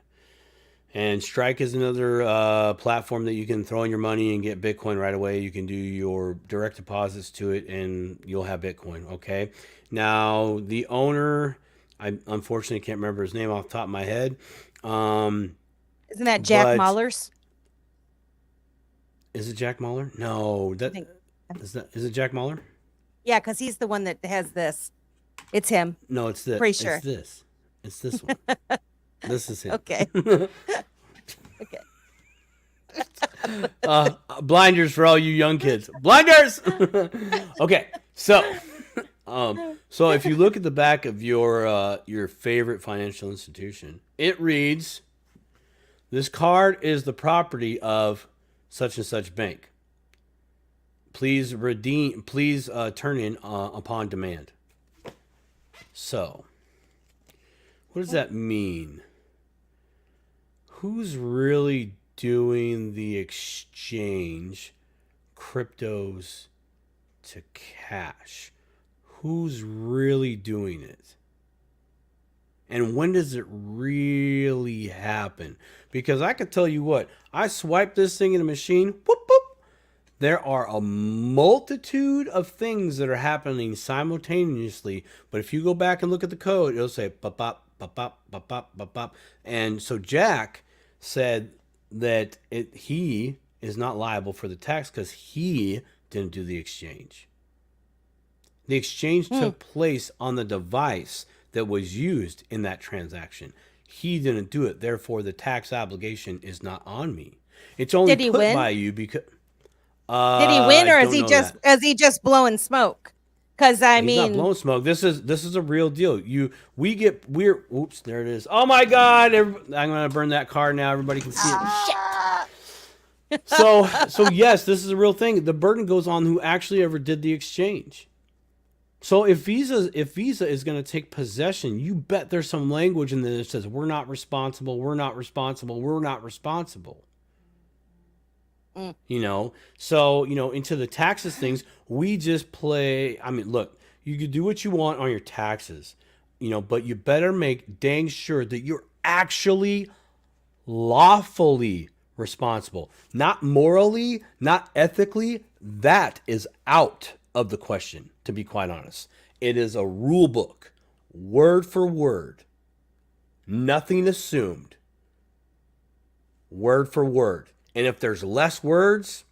And Strike is another platform that you can throw in your money and get Bitcoin right away. You can do your direct deposits to it and you'll have Bitcoin, okay? Now, the owner, I unfortunately can't remember his name off the top of my head. Isn't that Jack Mahler's? Is it Jack Mahler? No, is it Jack Mahler? Yeah, because he's the one that has this. It's him. No, it's this. Pretty sure. It's this one. This is him. Okay. Okay. Blinders for all you young kids. Blinders. Okay, so if you look at the back of your favorite financial institution, it reads, "This card is the property of such and such bank. Please redeem. Please turn in upon demand." So, what does that mean? Who's really doing the exchange cryptos to cash? Who's really doing it? And when does it really happen? Because I could tell you what, I swipe this thing in a machine, whoop, whoop. There are a multitude of things that are happening simultaneously. But if you go back and look at the code, it'll say pop, pop, pop, pop, pop, pop, pop, pop. And so Jack said that he is not liable for the tax because he didn't do the exchange. The exchange took place on the device that was used in that transaction. He didn't do it. Therefore, the tax obligation is not on me. It's only Did he put win? by you because... Did he win, or is he just blowing smoke? Because I He's mean, not blowing smoke. This is a real deal. Oops, there it is. Oh my God! I'm gonna burn that card now. Everybody can see it. So yes, this is a real thing. The burden goes on who actually ever did the exchange. So if Visa is going to take possession, you bet there's some language in there that says we're not responsible, we're not responsible, we're not responsible. You know, so into the taxes things, we just play. I mean, look, you can do what you want on your taxes, but you better make dang sure that you're actually lawfully responsible, not morally, not ethically. That is out of the question, to be quite honest. It is a rule book, word for word, nothing assumed, word for word. And if there's less words,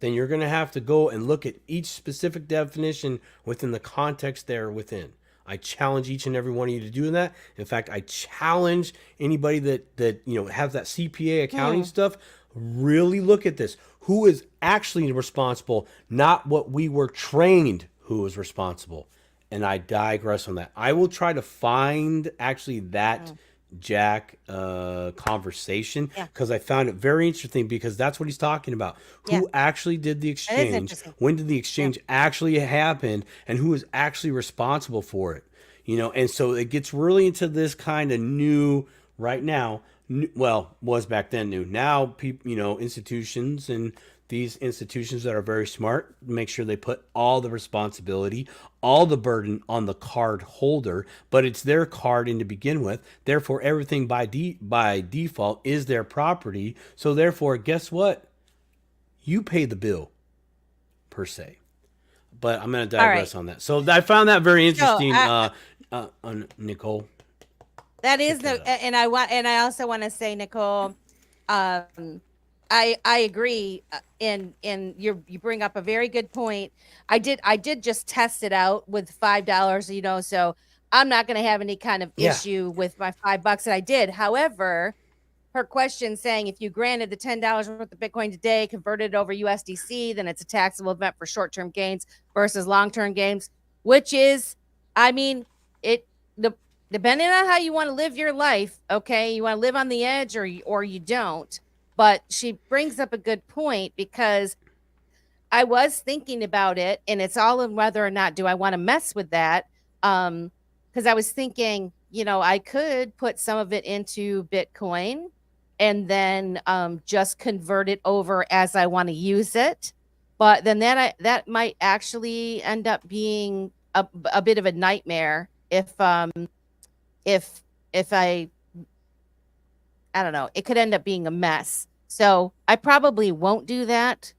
then you're going to have to go and look at each specific definition within the context they're within. I challenge each and every one of you to do that. In fact, I challenge anybody that has that CPA accounting stuff, really look at this. Who is actually responsible, not what we were trained who is responsible. And I digress on that. I will try to find actually that Jack conversation, because I found it very interesting, because that's what he's talking about. Who actually did the exchange? When did the exchange actually happen? And who is actually responsible for it? And so it gets really into this kind of new right now. Well, was back then new. Now people, institutions, and these institutions that are very smart make sure they put all the responsibility, all the burden on the card holder, but it's their card to begin with. Therefore, everything by default is their property. So therefore, guess what? You pay the bill, per se. But I'm going to digress on that. So I found that very interesting, Nicole. That is and I also want to say, Nicole, I agree, and you bring up a very good point. I did just test it out with $5, so I'm not going to have any kind of issue with my $5 that I did. However, her question saying if you granted the $10 worth of Bitcoin today, converted it over USDC, then it's a taxable event for short-term gains versus long-term gains, which is, I mean, depending on how you want to live your life, okay, you want to live on the edge or you don't. But she brings up a good point, because I was thinking about it, and it's all in whether or not do I want to mess with that. Because I was thinking, I could put some of it into Bitcoin and then just convert it over as I want to use it. But then that might actually end up being a bit of a nightmare if I don't know, it could end up being a mess. So I probably won't do that,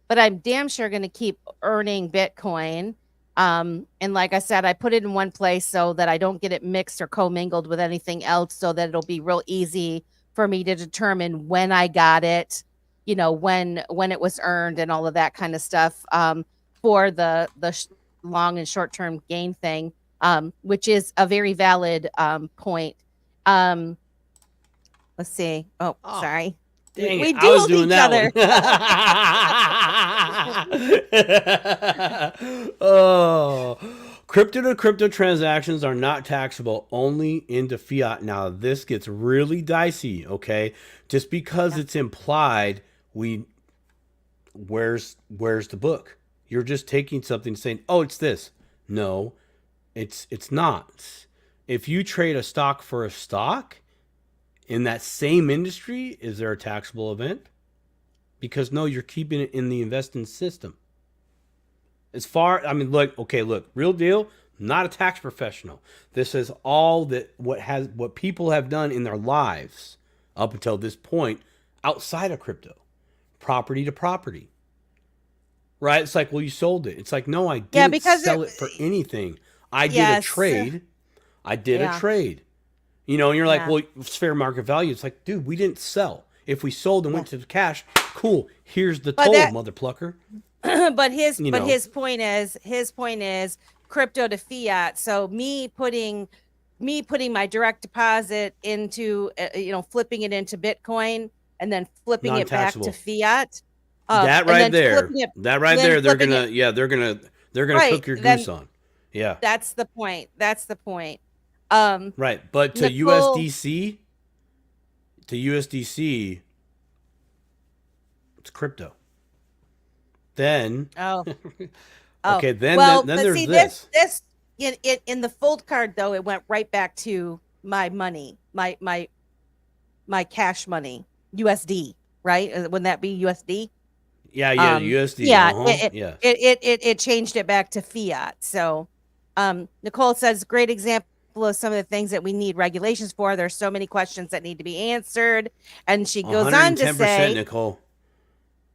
but I'm damn sure going to keep earning Bitcoin. And like I said, I put it in one place so that I don't get it mixed or commingled with anything else, so that it'll be real easy for me to determine when I got it, when it was earned and all of that kind of stuff, for the long and short-term gain thing, which is a very valid point. Let's see. Oh, sorry. Dang we it, do I was hold doing each that other. Oh, crypto to crypto transactions are not taxable, only into fiat. Now this gets really dicey, okay? Just because it's implied, where's the book? You're just taking something saying, oh, it's this. No, it's not. If you trade a stock for a stock in that same industry, is there a taxable event? Because no, you're keeping it in the investing system. Look, real deal, not a tax professional. This is all that what people have done in their lives up until this point outside of crypto, property to property. Right? It's like, well, you sold it. It's like, no, I didn't sell it for anything. I did a trade. I did a trade. And you're like, well, it's fair market value. It's like, dude, we didn't sell. If we sold and went to the cash, cool. Here's the total, mother plucker. But his point is crypto to fiat. So me putting my direct deposit into flipping it into Bitcoin and then flipping it back to fiat. That right there, they're gonna cook your goose on. Yeah, that's the point. Right, but to Nicole, USDC, it's crypto. Then okay, then there's this. This in the fold card though, it went right back to my money, my cash money, USD. right? Wouldn't that be USD? Yeah, yeah, USD. Yeah, Yeah. it changed it back to fiat. So, Nicole says, great example of some of the things that we need regulations for. There's so many questions that need to be answered. And she goes on to 110%, say, Nicole.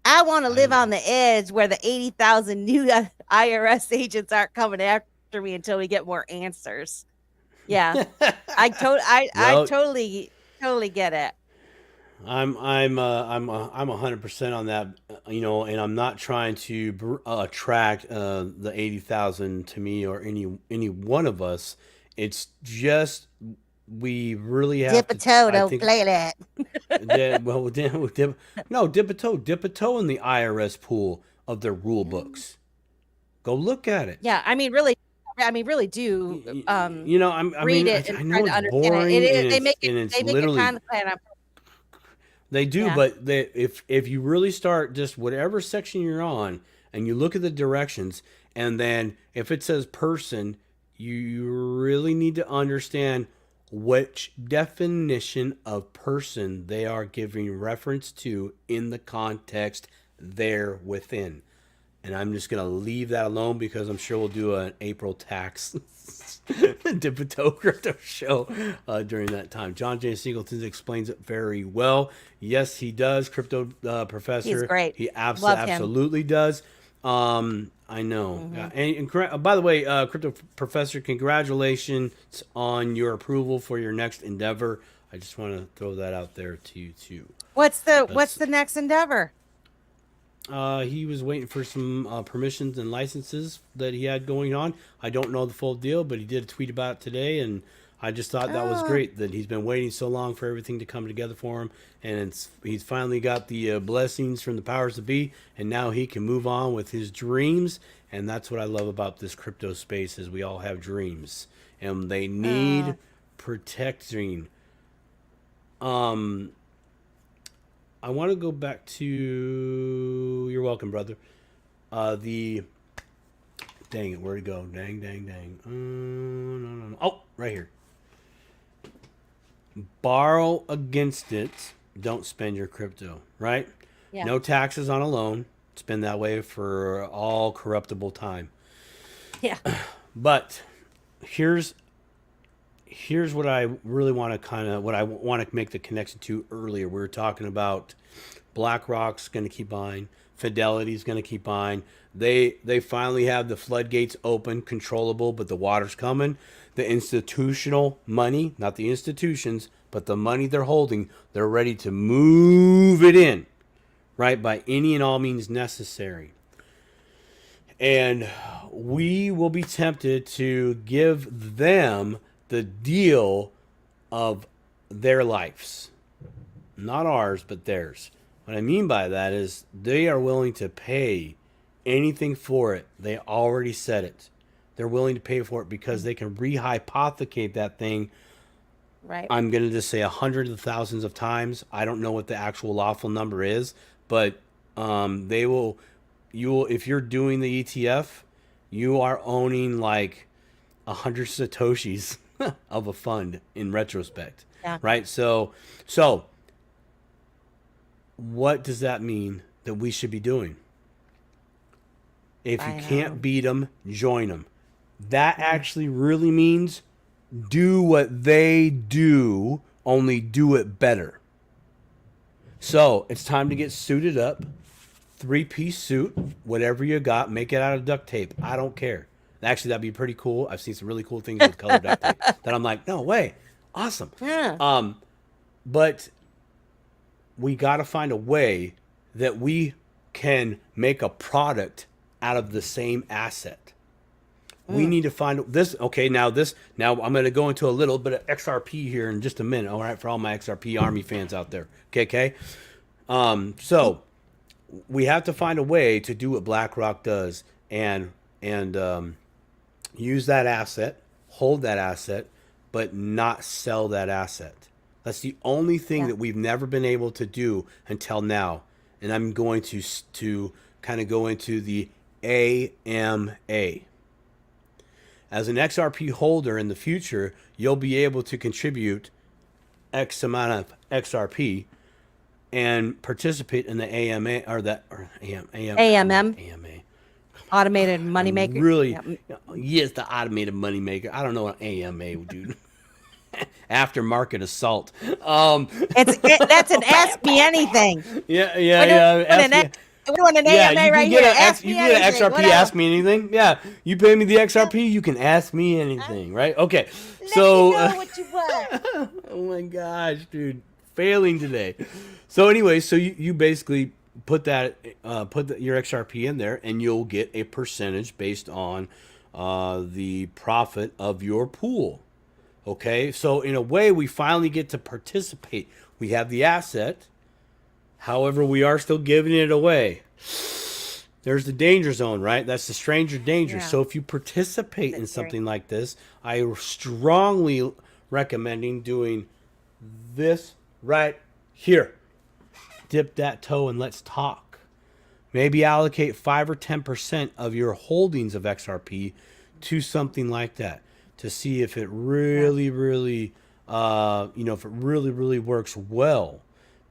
I want to live on the edge where the 80,000 new IRS agents aren't coming after me until we get more answers. Yeah, I Well, totally get it. I'm 100% on that, and I'm not trying to attract the 80,000 to me or any one of us. It's just we really have Dip a to. toe, I don't think play that. dip a toe in the IRS pool of their rule books. Go look at it. Yeah, I mean, really do read it and I try know to it's understand it. boring and They make it's it literally kind of plan on. they do, Yeah. but if you really start just whatever section you're on and you look at the directions, and then if it says person, you really need to understand which definition of person they are giving reference to in the context they're within. And I'm just going to leave that alone because I'm sure we'll do an April tax Dipito crypto show during that time. John J. Singleton explains it very well. Yes, he does. Crypto professor. He's great. He Love him. absolutely does. I know. And by the way, crypto professor, congratulations on your approval for your next endeavor. I just want to throw that out there to you too. What's the next endeavor? He was waiting for some permissions and licenses that he had going on. I don't know the full deal, but he did a tweet about it today, and I just thought that was great that he's been waiting so long for everything to come together for him, and he's finally got the blessings from the powers that be, and now he can move on with his dreams, and that's what I love about this crypto space is we all have dreams, and they need protecting. I want to go back to. You're welcome, brother. Dang it, where'd it go? Dang. No. Oh, right here. Borrow against it. Don't spend your crypto, right? Yeah. No taxes on a loan. It's been that way for all corruptible time. Yeah. But here's what I really want to make the connection to earlier. We were talking about BlackRock's going to keep buying, Fidelity's going to keep buying. They finally have the floodgates open, controllable, but the water's coming. The institutional money, not the institutions, but the money they're holding, they're ready to move it in, right, by any and all means necessary. And we will be tempted to give them the deal of their lives. Not ours, but theirs. What I mean by that is they are willing to pay anything for it. They already said it. They're willing to pay for it because they can rehypothecate that thing. Right. I'm going to just say hundreds of thousands of times. I don't know what the actual lawful number is, but you will, if you're doing the ETF, you are owning like 100 Satoshis of a fund in retrospect. Yeah. Right? So what does that mean that we should be doing? If you can't beat them, join them. That actually really means do what they do, only do it better. So it's time to get suited up. 3-piece suit, whatever you got, make it out of duct tape. I don't care. Actually, that'd be pretty cool. I've seen some really cool things with colored duct tape that I'm like, no way. Awesome. Yeah. But we got to find a way that we can make a product out of the same asset. We need to find this. Okay, now I'm going to go into a little bit of XRP here in just a minute. All right, for all my XRP Army fans out there. Okay. So we have to find a way to do what BlackRock does and use that asset, hold that asset, but not sell that asset. That's the only thing that we've never been able to do until now. And I'm going to kind of go into the AMA. As an XRP holder in the future, you'll be able to contribute X amount of XRP and participate in the AMA or AMM, AMA. automated money maker. Really, Yeah. yes, the automated money maker. I don't know what AMA, dude. Aftermarket assault. That's an ask me anything. Yeah, We're doing Ask an, me. we're doing an Yeah, AMA you right can get here. a Ask you me can get an anything. XRP. What Ask else? me anything. Yeah, you pay me the XRP, you can ask me anything, right? Okay, Let so me know what you want. oh my gosh, dude, failing today. So anyway, so you basically put your XRP in there, and you'll get a percentage based on the profit of your pool. Okay, so in a way, we finally get to participate. We have the asset, however, we are still giving it away. There's the danger zone, right? That's the stranger danger. Yeah. So if you participate in That's right. something like this, I strongly recommending doing this right here. Dip that toe and let's talk. Maybe allocate 5 or 10% of your holdings of XRP to something like that to see if it really, really, if it really, really works well.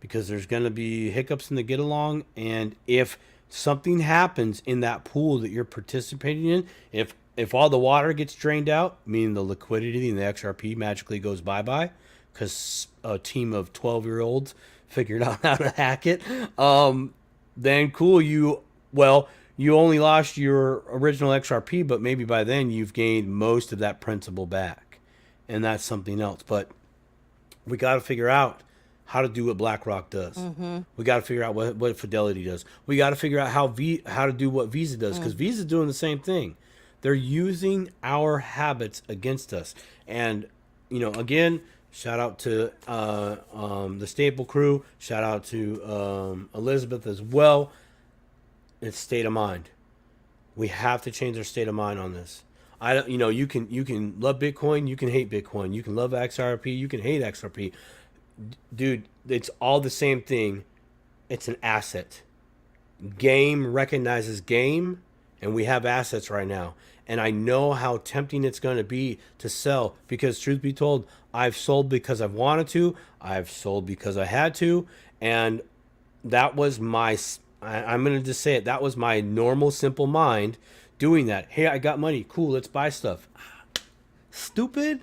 Because there's going to be hiccups in the get along, and if something happens in that pool that you're participating in, if all the water gets drained out, meaning the liquidity in the XRP magically goes bye-bye because a team of 12-year-olds figured out how to hack it, then cool, you only lost your original XRP, but maybe by then you've gained most of that principal back, and that's something else. But we got to figure out how to do what BlackRock does. Mm-hmm. We got to figure out what Fidelity does. We got to figure out how to do what Visa does, because Visa's doing the same thing. They're using our habits against us. And, again, shout out to the Staple crew. Shout out to Elizabeth as well. It's state of mind. We have to change our state of mind on this. You can love Bitcoin, you can hate Bitcoin, you can love XRP, you can hate XRP. Dude, it's all the same thing. It's an asset. Game recognizes game, and we have assets right now. And I know how tempting it's going to be to sell, because truth be told, I've sold because I've wanted to. I've sold because I had to. And that was I'm going to just say it, that was my normal, simple mind doing that. Hey, I got money. Cool, let's buy stuff. Stupid.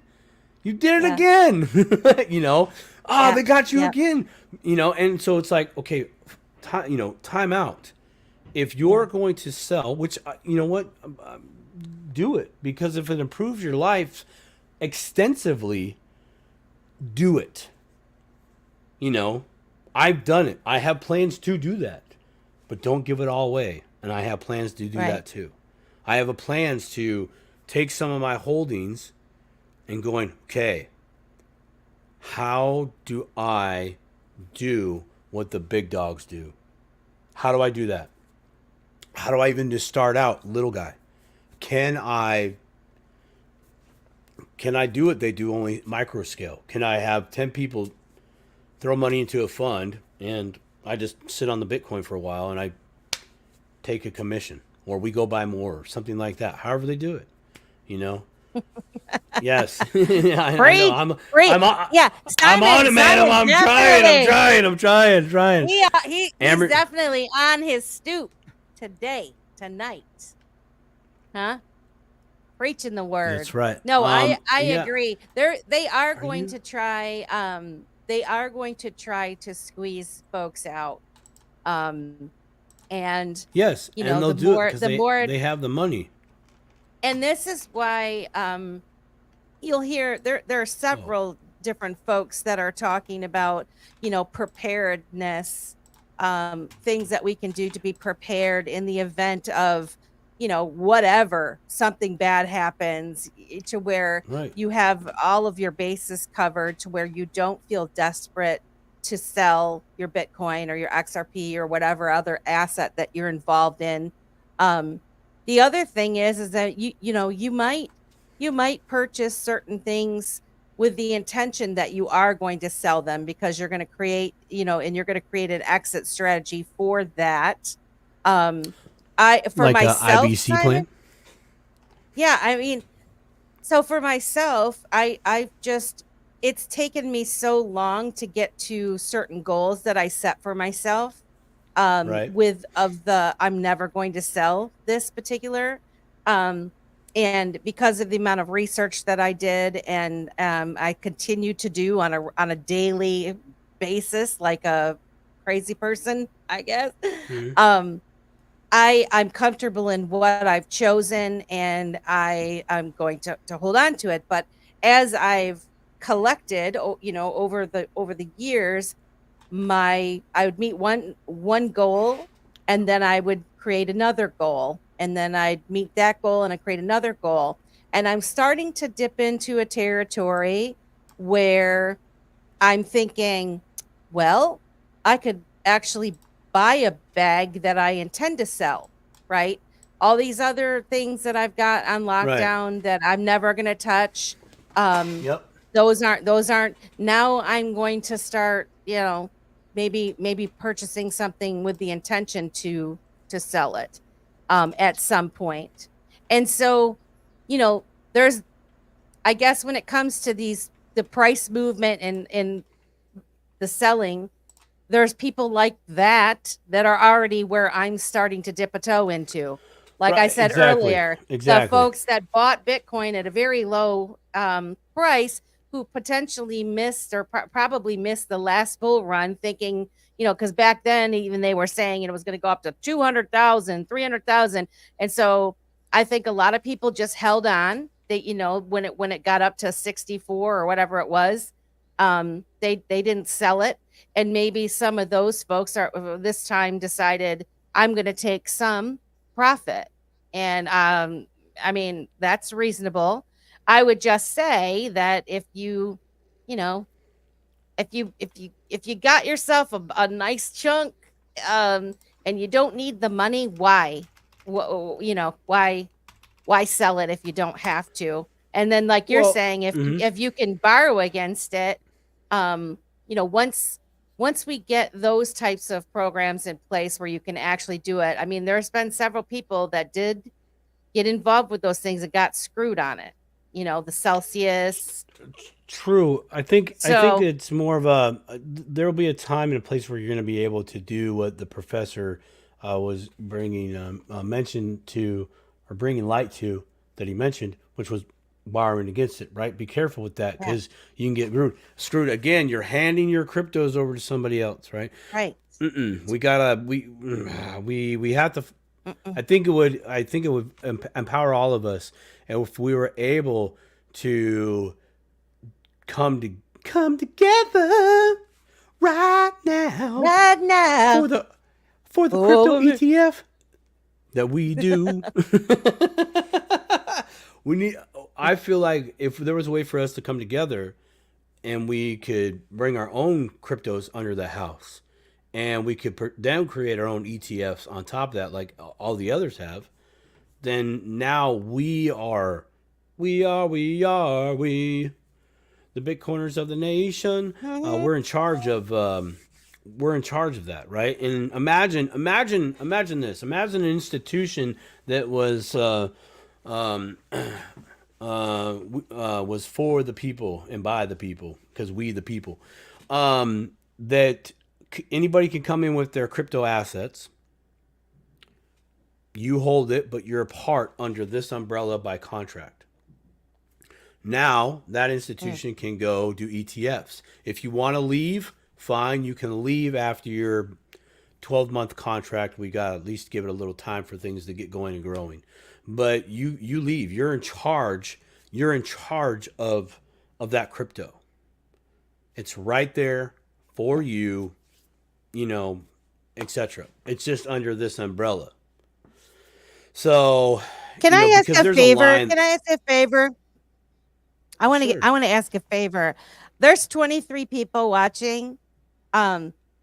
You did it again. They got you again. And so it's like, okay, time out. If you're going to sell, which, do it. Because if it improves your life extensively, do it. I've done it. I have plans to do that. But don't give it all away. And I have plans to do that too. I have plans to take some of my holdings and going, okay, how do I do what the big dogs do? How do I do that? How do I even just start out little guy? Can I do what they do, only micro scale? Can I have 10 people throw money into a fund and I just sit on the Bitcoin for a while and I take a commission, or we go buy more or something like that? However they do it, Yes. Great. I'm on it, man. I'm trying. He's Amber- definitely on his stoop tonight. Huh? Preaching the word. That's right. No, I yeah. agree. They are going to try to squeeze folks out. And Yes, and they'll do it because they have the money. And this is why you'll hear there are several different folks that are talking about, preparedness, things that we can do to be prepared in the event of, whatever, something bad happens, to where you have all of your bases covered, to where you don't feel desperate to sell your Bitcoin or your XRP or whatever other asset that you're involved in. The other thing is that you might purchase certain things with the intention that you are going to sell them, because you're going to create, and you're going to create an exit strategy for that. For like myself, a IBC plan. Yeah, so for myself, I've just, it's taken me so long to get to certain goals that I set for myself, Right. with of the I'm never going to sell this particular, um, and because of the amount of research that I did and I continue to do on a daily basis, like a crazy person, I guess. Mhm. Um, I'm comfortable in what I've chosen, and I'm going to hold on to it. But as I've collected, over the years, I would meet one goal, and then I would create another goal, and then I'd meet that goal and I create another goal. And I'm starting to dip into a territory where I'm thinking, well, I could actually buy a bag that I intend to sell, right? All these other things that I've got on Right. lockdown that I'm never going to touch. Um, Yep. those aren't now I'm going to start, maybe purchasing something with the intention to sell it at some point. And so, there's I guess when it comes to the price movement and the selling, there's people like that are already where I'm starting to dip a toe into. Like I Right. said Exactly. earlier, the Exactly. folks that bought Bitcoin at a very low price, who potentially missed or probably missed the last bull run, thinking, because back then even they were saying it was going to go up to 200,000, 300,000, and so I think a lot of people just held on. They, when it got up to 64 or whatever it was, they didn't sell it, and maybe some of those folks are this time decided I'm going to take some profit. And I mean, that's reasonable. I would just say that you know if you got yourself a nice chunk, um and you don't need the money, why sell it if you don't have to? And then, like you're Well. saying, Mhm. if you can borrow against it, um, once we get those types of programs in place where you can actually do it. I mean, there's been several people that did get involved with those things and got screwed on it. The Celsius. True. I think So it's more of a there'll be a time and a place where you're going to be able to do what the professor was bringing mentioned to, or bringing light to, that he mentioned, which was borrowing against it. Right. Be careful with that, yeah, because you can get screwed again. You're handing your cryptos over to somebody else. Right. right. We gotta we have to. Mm-mm. I think it would empower all of us if we were able to come to come together right now Right now. for the crypto Oh, ETF that we do. we need. I feel like if there was a way for us to come together and we could bring our own cryptos under the house, and we could then create our own ETFs on top of that, like all the others have, then now we the Bitcoiners of the nation. mhm. We're in charge of that, right? And imagine this. Imagine an institution that um, was for the people and by the people, because we the people. That anybody can come in with their crypto assets. You hold it, but you're a part under this umbrella by contract. Now that Mm. institution can go do ETFs. If you want to leave, fine, you can leave after your 12-month contract. We got to at least give it a little time for things to get going and growing. But you leave. You're in charge. You're in charge of that crypto. It's right there for you, you know, etc. It's just under this umbrella. So, Can I ask because a there's a favor? line. Can I ask a favor? Sure. I want to ask a favor. There's 23 people watching.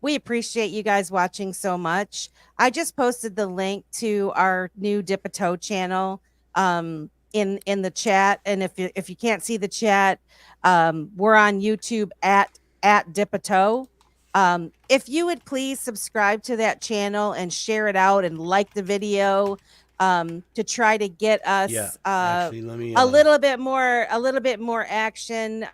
We appreciate you guys watching so much. I just posted the link to our new Dip a Toe channel in the chat, and if you can't see the chat, we're on YouTube at Dip a Toe. If you would please subscribe to that channel and share it out and like the video, to try to get Yeah. us Actually, let me. a little bit more action.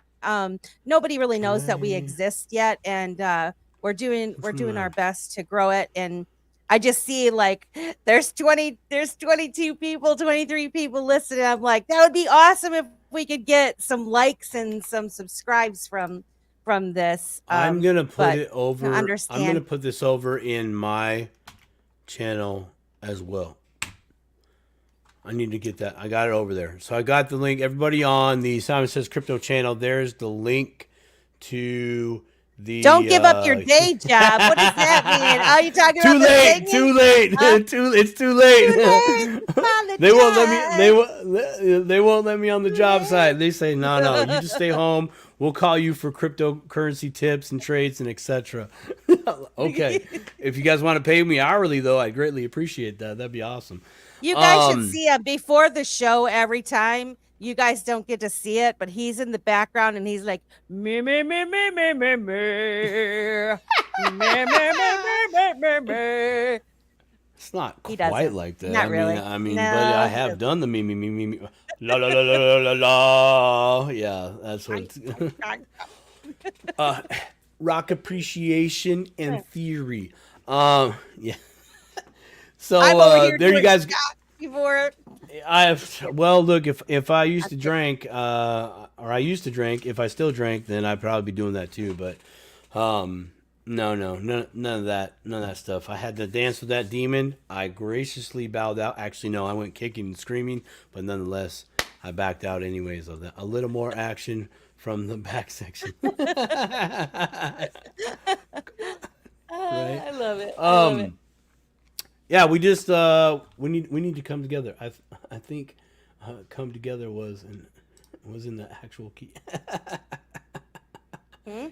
Nobody really knows that we Okay. exist yet, and we're From doing our the best to grow it. And I just see like there's 22 people, 23 people listening. I'm like, that would be awesome if we could get some likes and some subscribes from this. I'm gonna put But it I over. I'm gonna understand. put this over in my channel as well. I need to get that. I got it over there. So I got the link. Everybody on the Simon Says Crypto channel, there's the link to Don't the give up your day job. What does that mean? Are you talking too about the late, singing? too late. Huh? It's too Too late. late. They won't let me Apologize. they won't let me on the Too job late. site. They say, no, you just stay home. We'll call you for cryptocurrency tips and trades and etc. Okay. If you guys want to pay me hourly though, I'd greatly appreciate that. That'd be awesome. You guys should Um see him before the show every time. You guys don't get to see it, but he's in the background and he's like, me, me, me, me, me, me, me, me, me, me, me, me, me. It's not He quite doesn't. like that. Not really. I mean, No, but I he have doesn't. done the me. La la la la la la la. Yeah, that's what it's. uh, rock appreciation and theory. Yeah. So I'm over here there you doing guys. shots before. Well, look, if I used to drink, or I used to drink, if I still drank, then I'd probably be doing that too. But no, none of that stuff. I had to dance with that demon. I graciously bowed out. Actually, no, I went kicking and screaming, but nonetheless, I backed out anyways of that. A little more action from the back section. Right? I love it. I love it. Yeah, we just we need to come together. I think come together was in the actual key.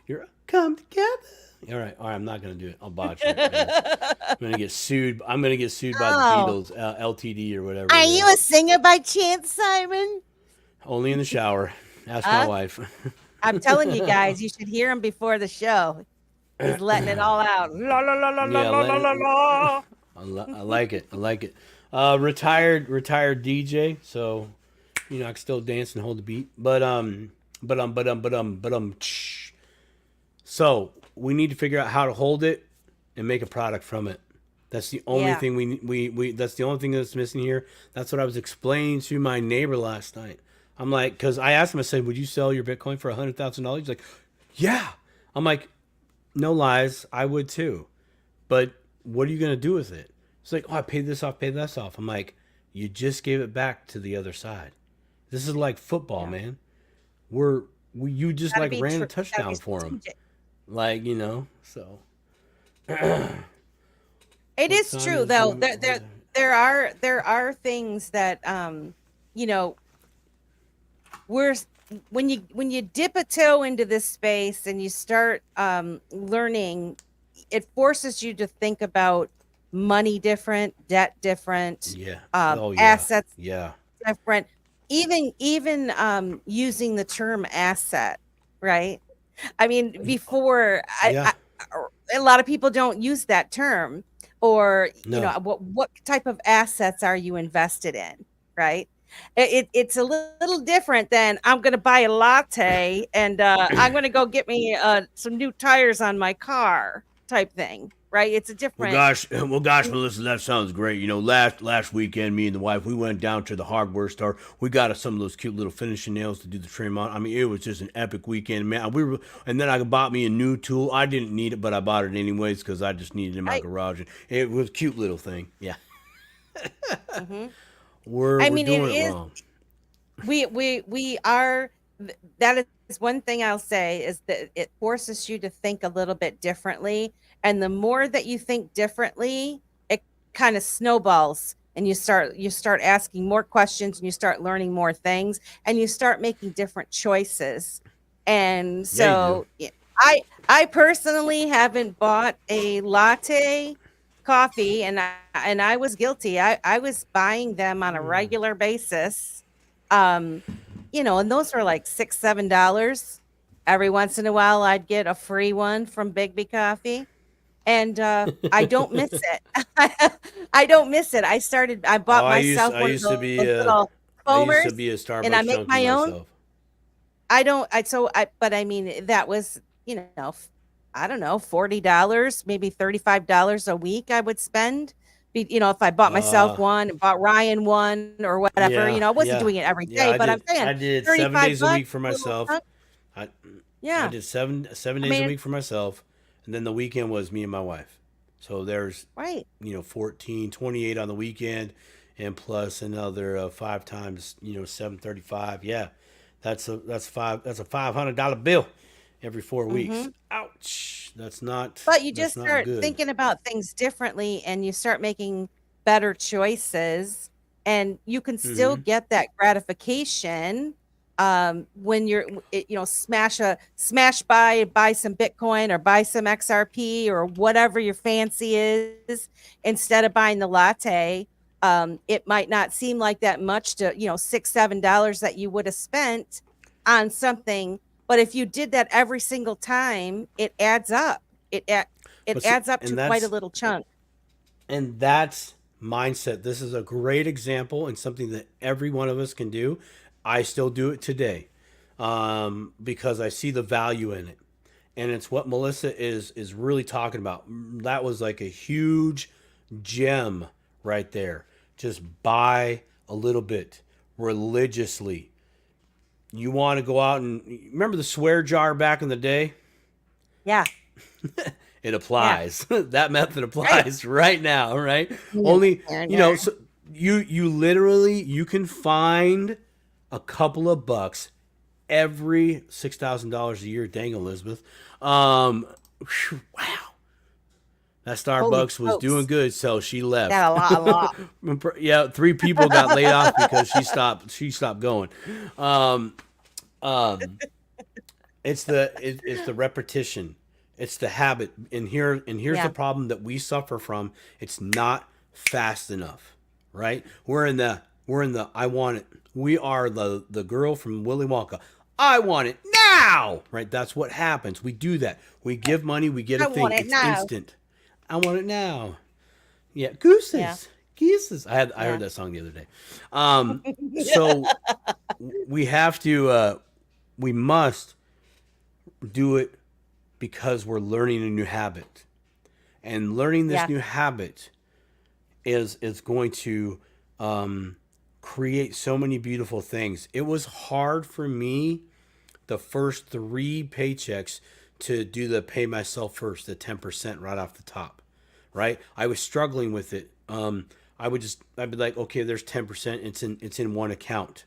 You're come together. All right. I'm not gonna do it. I'll botch it. I'm gonna get sued. I'm gonna get sued by the Oh. Beatles, LTD or whatever. Are it you is. a singer by chance, Simon? Only in the shower. Ask my wife. I'm telling you guys, you should hear him before the show. He's letting it all out. La la la la la Yeah, la la la la. I like it. I like it. Retired DJ, so I can still dance and hold the beat. But so we need to figure out how to hold it and make a product from it. That's the only Yeah. thing we that's the only thing that's missing here. That's what I was explaining to my neighbor last night. I'm like, because I asked him, I said, would you sell your Bitcoin for $100,000? He's like, yeah. I'm like, no lies, I would too. But what are you gonna do with it? It's like, oh, I paid this off, paid this off. I'm like, you just gave it back to the other side. This is like football, Yeah. man. You just Gotta like be ran a gotta be touchdown for him. strategic. Like, so It what is time true is though. it? There are things that you know, we're when you dip a toe into this space and you start learning, it forces you to think about money different, debt different, Yeah. Oh yeah. assets Yeah. different, even using the term asset, right? I mean, before Yeah. a lot of people don't use that term, or No. what type of assets are you invested in, right? It's a little different than I'm going to buy a latte and I'm going to go get me some new tires on my car type thing, right? It's a different. Well, gosh, Melissa, that sounds great. Last weekend, me and the wife, we went down to the hardware store. We got us some of those cute little finishing nails to do the trim on. I mean, it was just an epic weekend, man. And then I bought me a new tool. I didn't need it, but I bought it anyways because I just needed it in my garage. And it was a cute little thing. Yeah. Mhm. We're I mean, it doing it is. wrong. We are. That is one thing I'll say is that it forces you to think a little bit differently, and the more that you think differently, it kind of snowballs, and you start asking more questions, and you start learning more things, and you start making different choices. And Yeah, you do. so I personally haven't bought a latte coffee, and I was guilty. I was buying them on a regular basis. Um, and those were like $6-7. Every once in a while, I'd get a free one from Bigby Coffee, and I don't miss it. I don't miss it. I Oh, bought myself I one of used to those be little I used to foamers, be a and I Starbucks make junkie my own. myself. I don't I so I but I mean that was, I don't know, $40, maybe $35 a week I would spend. If I bought myself Uh, one and bought Ryan one or whatever, yeah, I wasn't yeah, doing it every yeah. day, I but I'm did. saying I did 7 days a 35 bucks, week for a little myself. chunk. I I Yeah. did seven I days a mean, week for myself, and then the weekend was me and my wife. So there's right. 14, 28 on the weekend, and plus another five times 735. Yeah, that's a $500 bill every 4 weeks. Mhm. Ouch. But you That's just not start good. thinking about things differently and you start making better choices and you can still Mm-hmm. get that gratification when buy some Bitcoin or buy some XRP or whatever your fancy is instead of buying the latte. It might not seem like that much to, $6, $7 that you would have spent on something, but if you did that every single time, it adds up. It But see, adds up to quite a little chunk. and that's mindset. This is a great example and something that every one of us can do. I still do it today because I see the value in it, and it's what Melissa is really talking about. That was like a huge gem right there. Just buy a little bit religiously. You want to go out and remember the swear jar back in the day? Yeah, It yeah, applies. That method right. applies right now, right? Yeah, Only, yeah, yeah. so you literally you can find a couple of bucks every $6,000 a year. Dang, Elizabeth. Wow. That Holy Starbucks was doing smokes. good, so she left. That a lot. Yeah, three people got laid off because she stopped going. Um, um, it's the repetition. It's the habit. And here's the Yeah, problem that we suffer from. It's not fast enough, right? We're in the I want it. We are the girl from Willy Wonka. I want it now, right? That's what happens. We do that. We give money, we get a I want thing. it It's now. instant. I want it now. Yeah, Yeah, gooses. I heard yeah. that song the other day. So we have to we must do it because we're learning a new habit. And learning this Yeah, new habit is going to create so many beautiful things. It was hard for me the first three paychecks to do the pay myself first, the 10% right off the top, right? I was struggling with it. I'd be like, okay, there's 10%. It's in one account.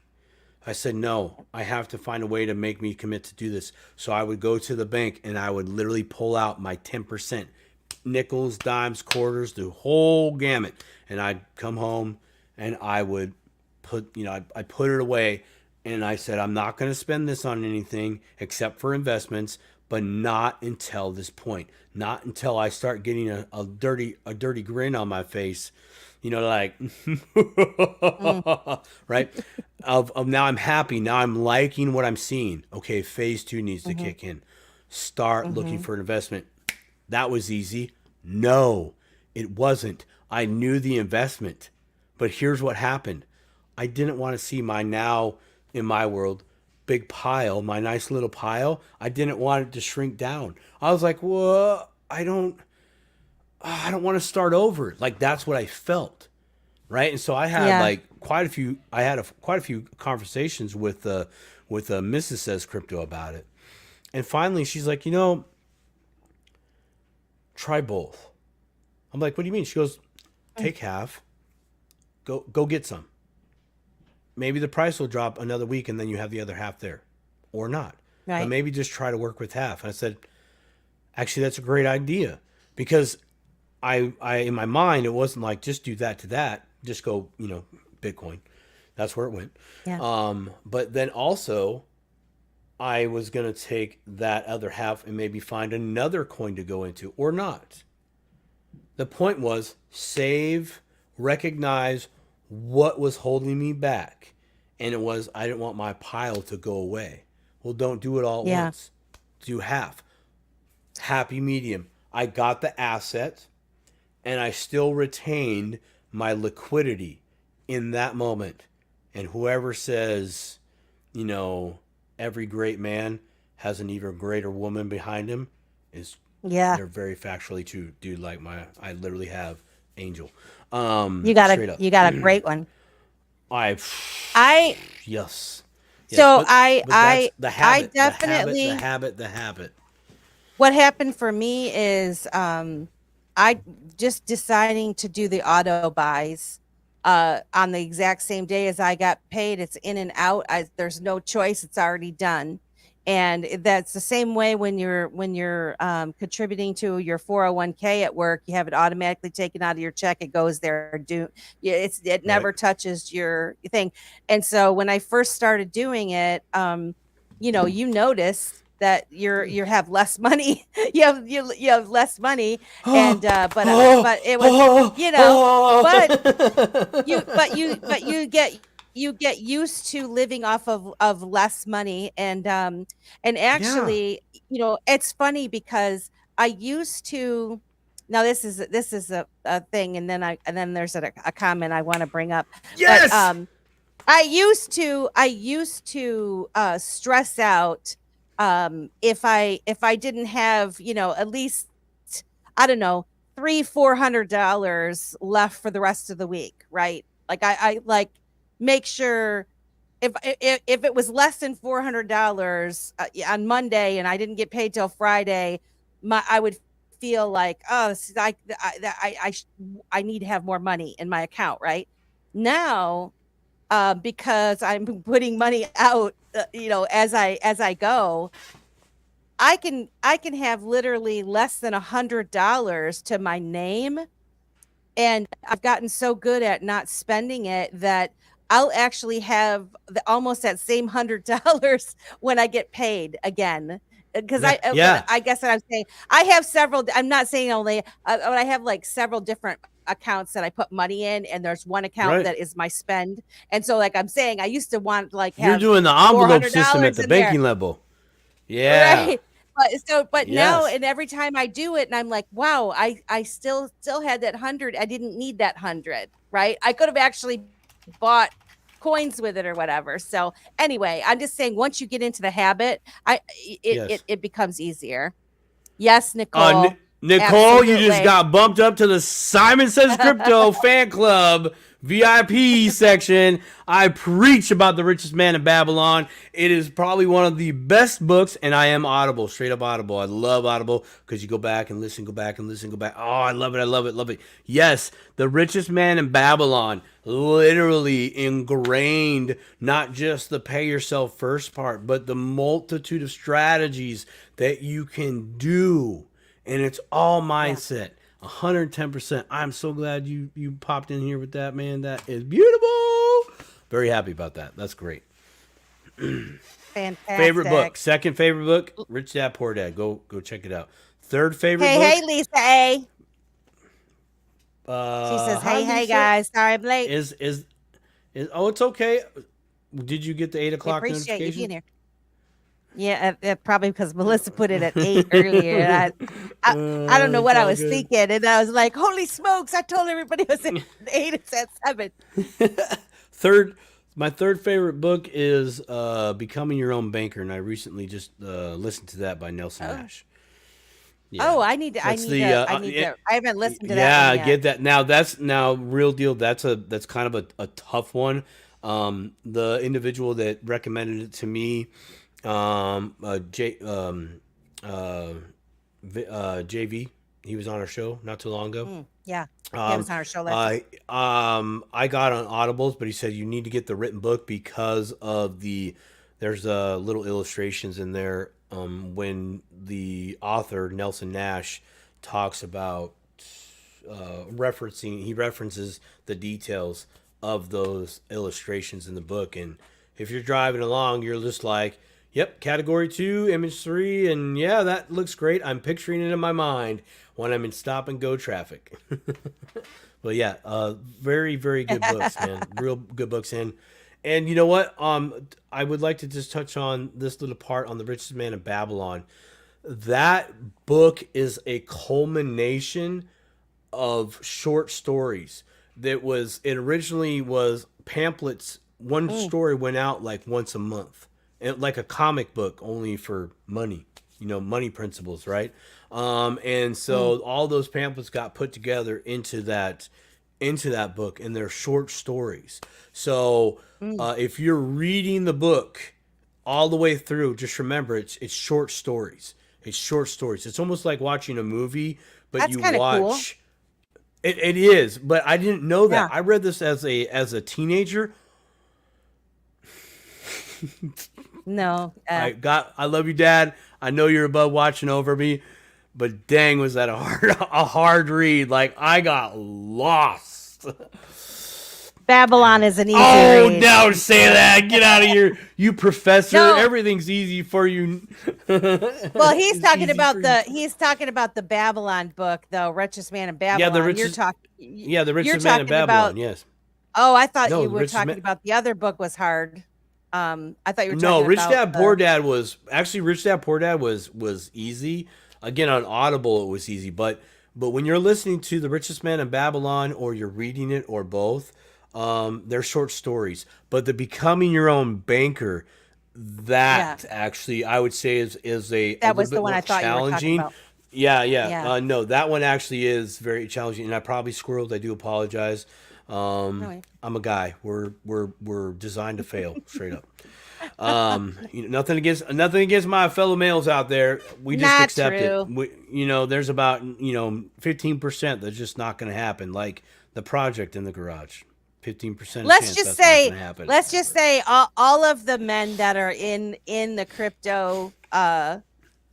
I said, no, I have to find a way to make me commit to do this. So I would go to the bank and I would literally pull out my 10%, nickels, dimes, quarters, the whole gamut. And I'd come home and I would I put it away, and I said, I'm not going to spend this on anything except for investments, but not until this point. Not until I start getting a dirty grin on my face, like, mm, right? Of now I'm happy. Now I'm liking what I'm seeing. Okay, phase two needs to mhm, kick in. Start looking mhm. for an investment. That was easy. No, it wasn't. I knew the investment. But here's what happened. I didn't want to see my now, in my world, big pile, my nice little pile. I didn't want it to shrink down. I was like, well, I don't want to start over. Like that's what I felt, right? And so I had Yeah, like quite a few conversations with Mrs. Says Crypto about it. And finally she's like, try both. I'm like, what do you mean? She goes, mm, take half, go get some. Maybe the price will drop another week and then you have the other half there, or not. But right. maybe just try to work with half. And I said, actually, that's a great idea because I in my mind it wasn't like just do that to that, just go Bitcoin. That's where it went. Yeah, But then also I was gonna take that other half and maybe find another coin to go into or not. The point was save, recognize what was holding me back. And it was I didn't want my pile to go away. Well, don't do it all at yeah, once. Do half. Happy medium. I got the asset and I still retained my liquidity in that moment. And whoever says, you know, every great man has an even greater woman behind him is Yeah. they're very factually true, dude. Like I literally have Angel. Straight up. You got a great one. I I yes. Yes, so but that's the I habit, the habit, the definitely habit, the habit. what happened for me is I just deciding to do the auto buys on the exact same day as I got paid. It's in and out. There's no choice. It's already done. And that's the same way when you're contributing to your 401k at work. You have it automatically taken out of your check. It goes there. It Right. never touches your thing. And so when I first started doing it, you notice that you have less money. You have less money, and but it was but you get used to living off of less money, and Yeah. actually, it's funny because I used to. Now this is a thing, and then there's a comment I want to bring up, but Yes. I used to stress out if I didn't have, at least, I don't know, $300-400 left for the rest of the week, right? Like I like make sure if it was less than $400 on Monday and I didn't get paid till Friday, I would feel like, oh, this is I need to have more money in my account, right? Now, because I'm putting money out, as I go, I can have literally less than $100 to my name, and I've gotten so good at not spending it that I'll actually have almost that same $100 when I get paid again. Because Yeah. Yeah. I guess what I'm saying, I have several. I'm not saying only, but I have like several different accounts that I put money in, and there's one account Right. that is my spend. And so, like I'm saying, I used to want like You're have doing the four envelope hundred system at dollars the in there. banking level. Yeah. Right. But now, Yes. and every time I do it and I'm like, wow, I still had that 100. I didn't need that 100, right? I could have actually bought coins with it or whatever. So anyway, I'm just saying once you get into the habit, Yes. it becomes easier. Yes, Uh, Nicole. Nicole, you just Absolutely. got bumped up to the Simon Says Crypto fan club VIP section. I preach about the richest man in Babylon. It is probably one of the best books, and I am Audible, straight up Audible. I love Audible because you go back and listen, go back and listen, go back. Oh, I love it, I love it, love it. Yes, the richest man in Babylon, literally ingrained not just the pay yourself first part, but the multitude of strategies that you can do, and it's all Yeah. mindset. 110%. I'm so glad you popped in here with that, man. That is beautiful. Very happy about that. That's great. Favorite book. Fantastic. Second favorite book, Rich Dad Poor Dad. Go check it out. Third favorite Hey, book. Lisa A. She says, Hi hey, Lisa. guys. Sorry I'm late. Is oh, it's okay. Did you get the 8 o'clock Appreciate you notification? being here. Yeah, probably because Melissa put it at 8 earlier. I don't know what It's I all was good. thinking, and I was like, "Holy smokes!" I told everybody it was at 8. It's at 7. My third favorite book is Becoming Your Own Banker, and I recently just listened to that by Nelson Nash. Yeah. Oh, I need to. That's the I haven't listened to that one yet. get that. Now real deal. That's kind of a tough one. The individual that recommended it to me, JV, he was on our show not too long ago. Yeah, he was on our show last week. I got on Audibles, but he said you need to get the written book because of there's little illustrations in there when the author Nelson Nash talks about he references the details of those illustrations in the book, and if you're driving along, you're just like, yep, category 2, image 3, and yeah, that looks great. I'm picturing it in my mind when I'm in stop and go traffic. But yeah, very, very good books, man. Real good books. And you know what? I would like to just touch on this little part on The Richest Man in Babylon. That book is a culmination of short stories it originally was pamphlets. One story went out like once a month, like a comic book only for money, money principles, right? And Mm. so all those pamphlets got put together into that book, and they're short stories. So Mm. if you're reading the book all the way through, just remember it's short stories. It's short stories. It's almost like watching a movie, but That's you kind of cool. watch. It is, but I didn't know that. Yeah. I read this as a teenager. No. I love you, Dad. I know you're above watching over me, but dang, was that a hard read. Like, I got lost. Babylon is an easy Oh, read. no, say that. Get out of here, you professor. No. Everything's easy for you. Well, he's It's talking easy about for the you. he's talking about the Babylon book, though, Richest Man in Babylon. Yeah, the You're richest. talking. Yeah, the You're richest man in talking about. Babylon. Yes. Oh, I thought No, you the were richest talking man. about the other book was hard. I thought you were No, talking Rich about Dad Poor Dad was actually Rich Dad Poor Dad was easy. Again, on Audible it was easy, but when you're listening to The Richest Man in Babylon or you're reading it or both, they're short stories. But the Becoming Your Own Banker, Yeah, that actually I would say is a that little was the bit one more I thought you were talking challenging. about. Yeah, yeah. Yeah. No, that one actually is very challenging, and I probably squirreled. I do apologize. No, I'm a guy. We're designed to fail, straight up. Nothing against my fellow males out there. We just not accept it. true. There's about 15% that's just not going to happen. Like the project in the garage, 15% Let's chance just that's not say, going to happen. let's just say, all of the men that are in the crypto,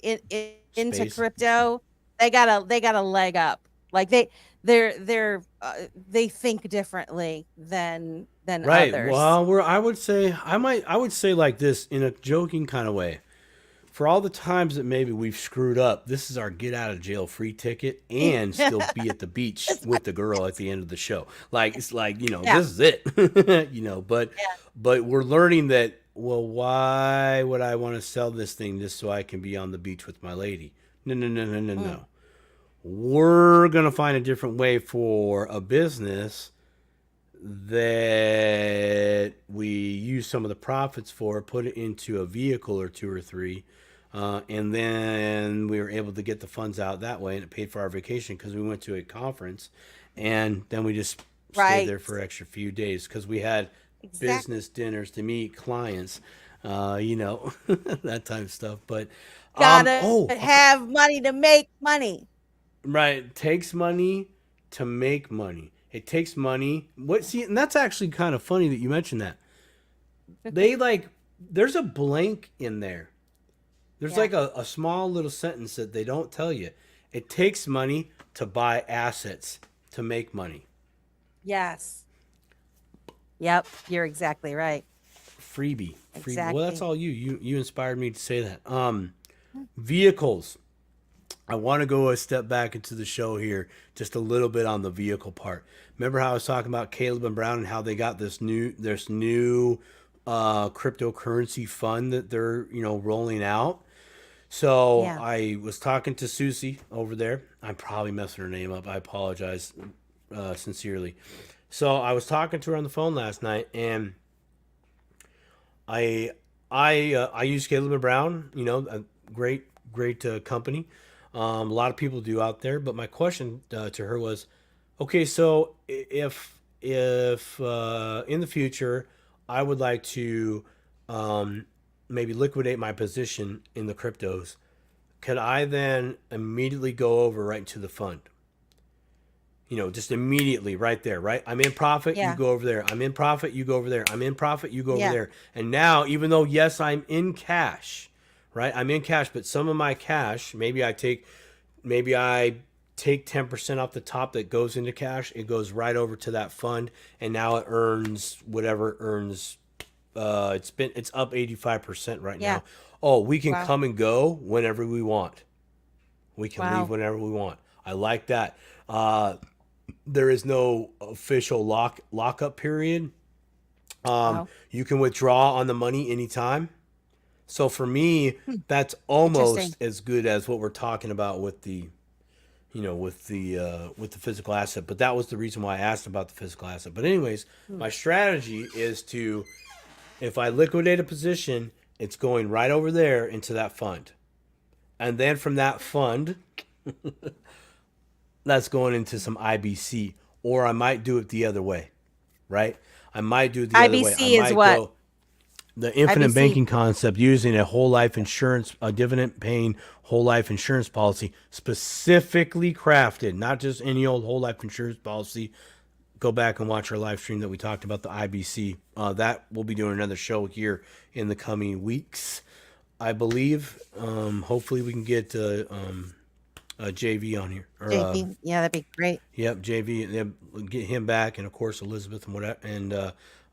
into Space. crypto, they got a leg up. Like they think differently than Right. others. Well, I would say like this in a joking kind of way. For all the times that maybe we've screwed up, this is our get out of jail free ticket and still be at the beach with the girl at the end of the show. Like, it's like, Yeah. this is it. But Yeah. but we're learning that, well, why would I want to sell this thing just so I can be on the beach with my lady? No, no, no, no, no, no. We're going to find a different way for a business that we use some of the profits for, put it into a vehicle or two or three, and then we were able to get the funds out that way, and it paid for our vacation because we went to a conference, and then we just stayed there Right. for an extra few days because we had Exactly. business dinners to meet clients, that type of stuff. But Gotta have money to make money. right, it takes money to make money. It takes money. And that's actually kind of funny that you mentioned that. There's a blank in there. There's Yeah. like a small little sentence that they don't tell you. It takes money to buy assets to make money. Yes. Yep. You're exactly right. Freebie. Well, Exactly. that's all you. You inspired me to say that. Vehicles. I want to go a step back into the show here, just a little bit on the vehicle part. Remember how I was talking about Caleb and Brown and how they got this new cryptocurrency fund that they're rolling out. So Yeah. I was talking to Susie over there. I'm probably messing her name up. I apologize sincerely. So I was talking to her on the phone last night, and I use Caleb and Brown. A great company. A lot of people do out there. But my question to her was, okay, so if in the future I would like to maybe liquidate my position in the cryptos, could I then immediately go over right into the fund? Just immediately right there, right? I'm in profit, you Yeah. go over there. I'm in profit, you go over there. I'm in profit, you go over Yeah. there. And now, even though, yes, I'm in cash, right? I'm in cash, but some of my cash, maybe I take 10% off the top that goes into cash. It goes right over to that fund, and now it earns whatever it earns. It's up 85% right Yeah. now. Oh, we can Wow. come and go whenever we want. We can Wow. leave whenever we want. I like that. There is no official lockup period. Wow. You can withdraw on the money anytime. So for me, that's almost Interesting. as good as what we're talking about with the physical asset. But that was the reason why I asked about the physical asset. But anyways, my strategy is to, if I liquidate a position, It's going right over there into that fund. And then from that fund, that's going into some IBC. Or I might do it the other way, right? I might do it the other way. I IBC is might what? go the infinite IBC. banking concept, using a whole life insurance, a dividend paying whole life insurance policy, specifically crafted, not just any old whole life insurance policy. Go back and watch our live stream that we talked about the IBC. That we'll be doing another show here in the coming weeks, I believe. Hopefully we can get JV on here. Or, JP. Yeah, that'd be great. Yep, JV. Get him back, and of course Elizabeth and whatever, and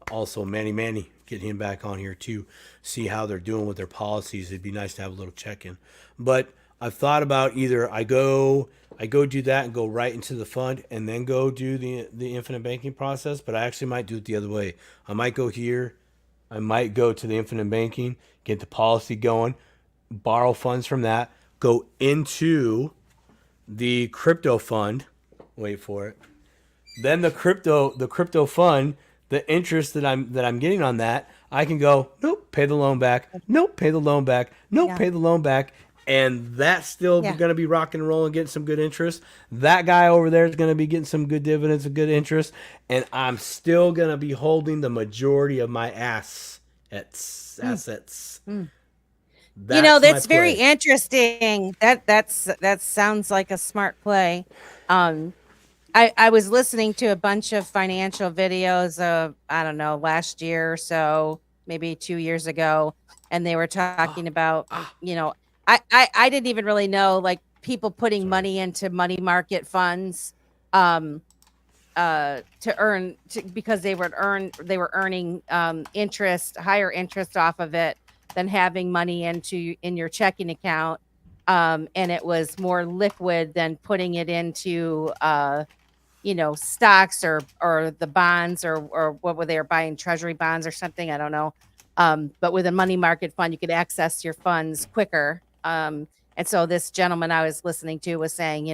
also Manny. Get him back on here too. See how they're doing with their policies. It'd be nice to have a little check-in. But I've thought about either I go do that and go right into the fund, and then go do the infinite banking process. But I actually might do it the other way. I might go here. I might go to the infinite banking, get the policy going, borrow funds from that, go into the crypto fund. Wait for it. Then the crypto fund, the interest that I'm getting on that, I can go, nope, pay the loan back. Nope, pay the loan back. Nope, Yeah. pay the loan back. And that's still Yeah. going to be rocking and rolling, getting some good interest. That guy over there is going to be getting some good dividends and good interest. And I'm still going to be holding the majority of my assets. That's my very play. interesting. That sounds like a smart play. I was listening to a bunch of financial videos of, I don't know, last year or so, maybe 2 years ago, and they were talking about, I didn't even really know, like, people putting money into money market funds because they were earning interest, higher interest off of it than having money in your checking account, and it was more liquid than putting it into stocks or the bonds or what were they buying, treasury bonds or something, I don't know. But with a money market fund, you could access your funds quicker. And so this gentleman I was listening to was saying,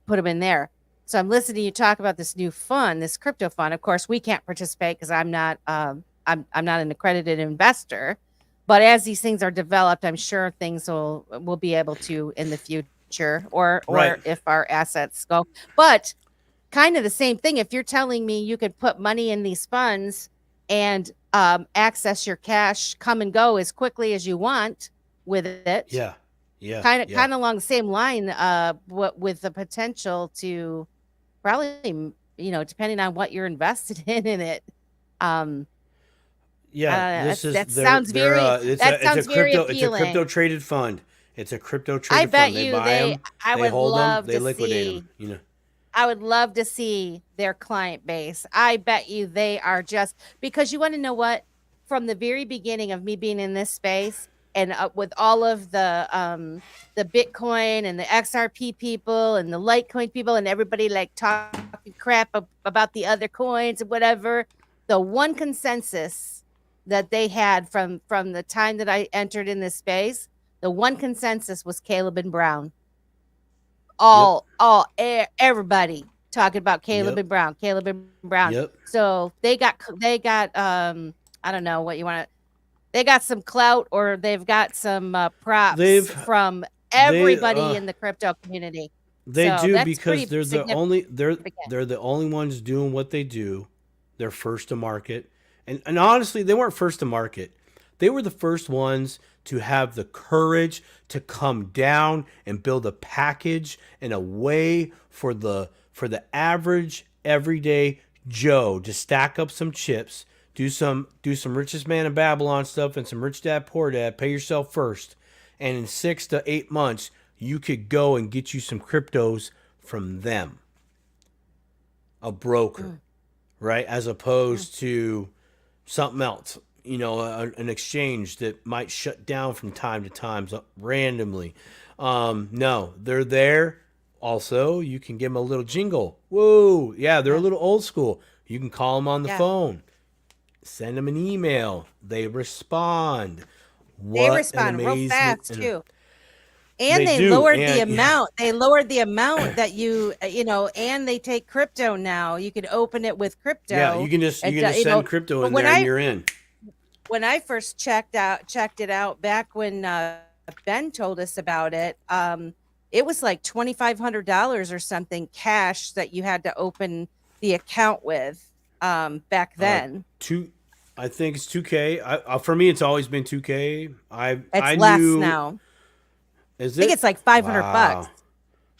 put them in there. So I'm listening to you talk about this new fund, this crypto fund. Of course, we can't participate because I'm not I'm not an accredited investor. But as these things are developed, I'm sure things will be able to in the future, or Right. if our assets go. But kind of the same thing. If you're telling me you could put money in these funds and access your cash, come and go as quickly as you want with it. Yeah. Kind of along the same line, with the potential to probably, depending on what you're invested in it. That sounds very appealing. It's a crypto traded fund. It's a crypto traded bet fund. They you buy them, I they would hold love them, they to liquidate see. them. I would love to see their client base. I bet you they are just, because you want to know what? From the very beginning of me being in this space, and with all of the Bitcoin and the XRP people and the Litecoin people and everybody like talking crap about the other coins and whatever, the one consensus that they had from the time that I entered in this space, the one consensus was Caleb and Brown. Everybody talking about Caleb and Brown. Yep. So they got I don't know what you want to. They got some clout, or they've got some props from everybody in the crypto community. They So do, that's because pretty they're the only ones doing what they do. They're first to market, and honestly, they weren't first to market. They were the first ones to have the courage to come down and build a package and a way for the average everyday Joe to stack up some chips, do some richest man in Babylon stuff and some rich dad poor dad, pay yourself first, and in 6 to 8 months you could go and get you some cryptos from them, a broker, right, as opposed to something else, an exchange that might shut down from time to time randomly. No, they're there. Also, you can give them a little jingle. Whoa, yeah, they're a little old school. You can call them on the phone, send them an email. They respond. They respond real fast too. And they do, lowered and- the amount. They lowered the amount that and they take crypto now. You can open it with crypto. Yeah, you can just send crypto in when there and you're in. when I first checked it out back when Ben told us about it, it was like $2,500 or something cash that you had to open the account with back then. I think it's 2K. For me, it's always been 2K. I It's less knew. now. Is I think it? it's like $500, Wow.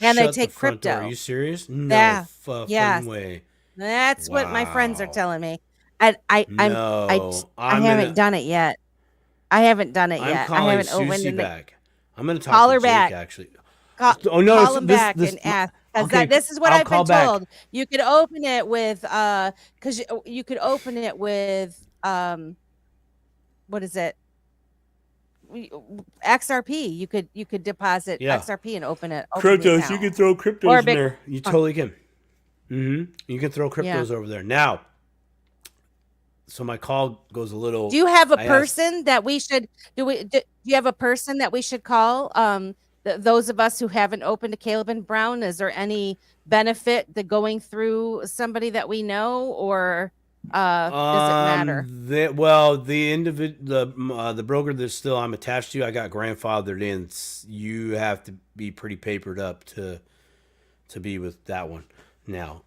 and they Shut the take front door. Are crypto. you serious? No Yeah, fucking yes, way. that's what my friends are Wow. telling me. And No. I haven't done it yet. I haven't done it I'm yet. I calling haven't opened Susie it. back. I'm gonna talk Call to her Jake back. actually. Call, Oh no, call them back and ask, because okay, this is what I'll I've call been back. told. You could open it with because you could open it with what is it? XRP. You could deposit Yeah. XRP and open the Cryptos, you account. can throw cryptos Or in there. You totally can. You can throw cryptos over there. Now, so my call goes a little. Do you have a I asked- person that we should do you have a person that we should call? Those of us who haven't opened a Caleb and Brown, is there any benefit to going through somebody that we know, or does it matter? The broker that still I'm attached to, I got grandfathered in. You have to be pretty papered up to be with that one now.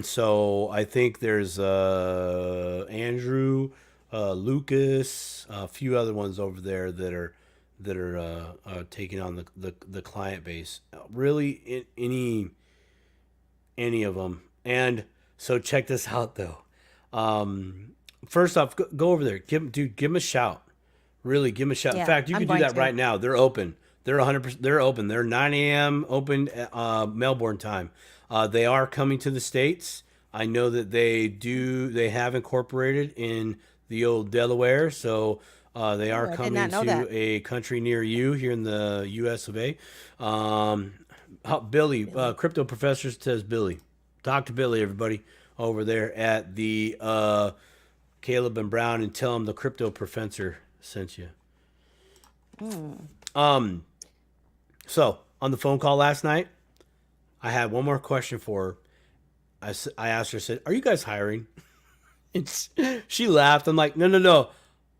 So I think there's Andrew, Lucas, a few other ones over there that are taking on the client base. Really, any of them. And so check this out though. First off, go over there. Give them a shout. Really, give them a shout. Yeah, In fact, you I'm can do going that to. right now. They're open. They're 100%. They're open. They're 9 a.m. open Melbourne time. They are coming to the States. I know that they have incorporated in the old Delaware, so they are I did coming not know to that. a country near you here in the U.S. of A. Billy, Crypto Professor says Billy. Talk to Billy, everybody, over there at the Caleb and Brown, and tell him the Crypto Professor sent you. So on the phone call last night, I had one more question for her. I asked her, I said, "Are you guys hiring?" And she laughed. I'm like, no.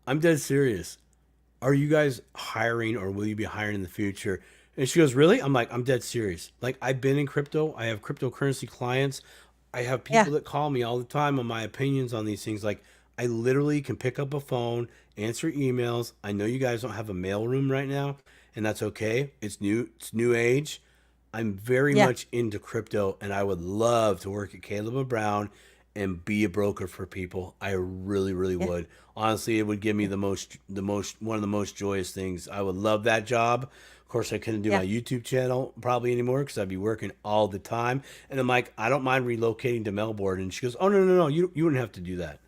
I'm dead serious. Are you guys hiring, or will you be hiring in the future? And she goes, really? I'm like, I'm dead serious. Like, I've been in crypto. I have cryptocurrency clients. I have people that call me all the time on my opinions on these things. Like, I literally can pick up a phone, answer emails. I know you guys don't have a mailroom right now, and that's okay. It's new age. I'm very much into crypto, and I would love to work at Caleb and Brown and be a broker for people. I really, really would. Honestly, it would give me one of the most joyous things. I would love that job. Of course, I couldn't do my YouTube channel probably anymore because I'd be working all the time. And I'm like, I don't mind relocating to Melbourne. And she goes, oh, no, you wouldn't have to do that.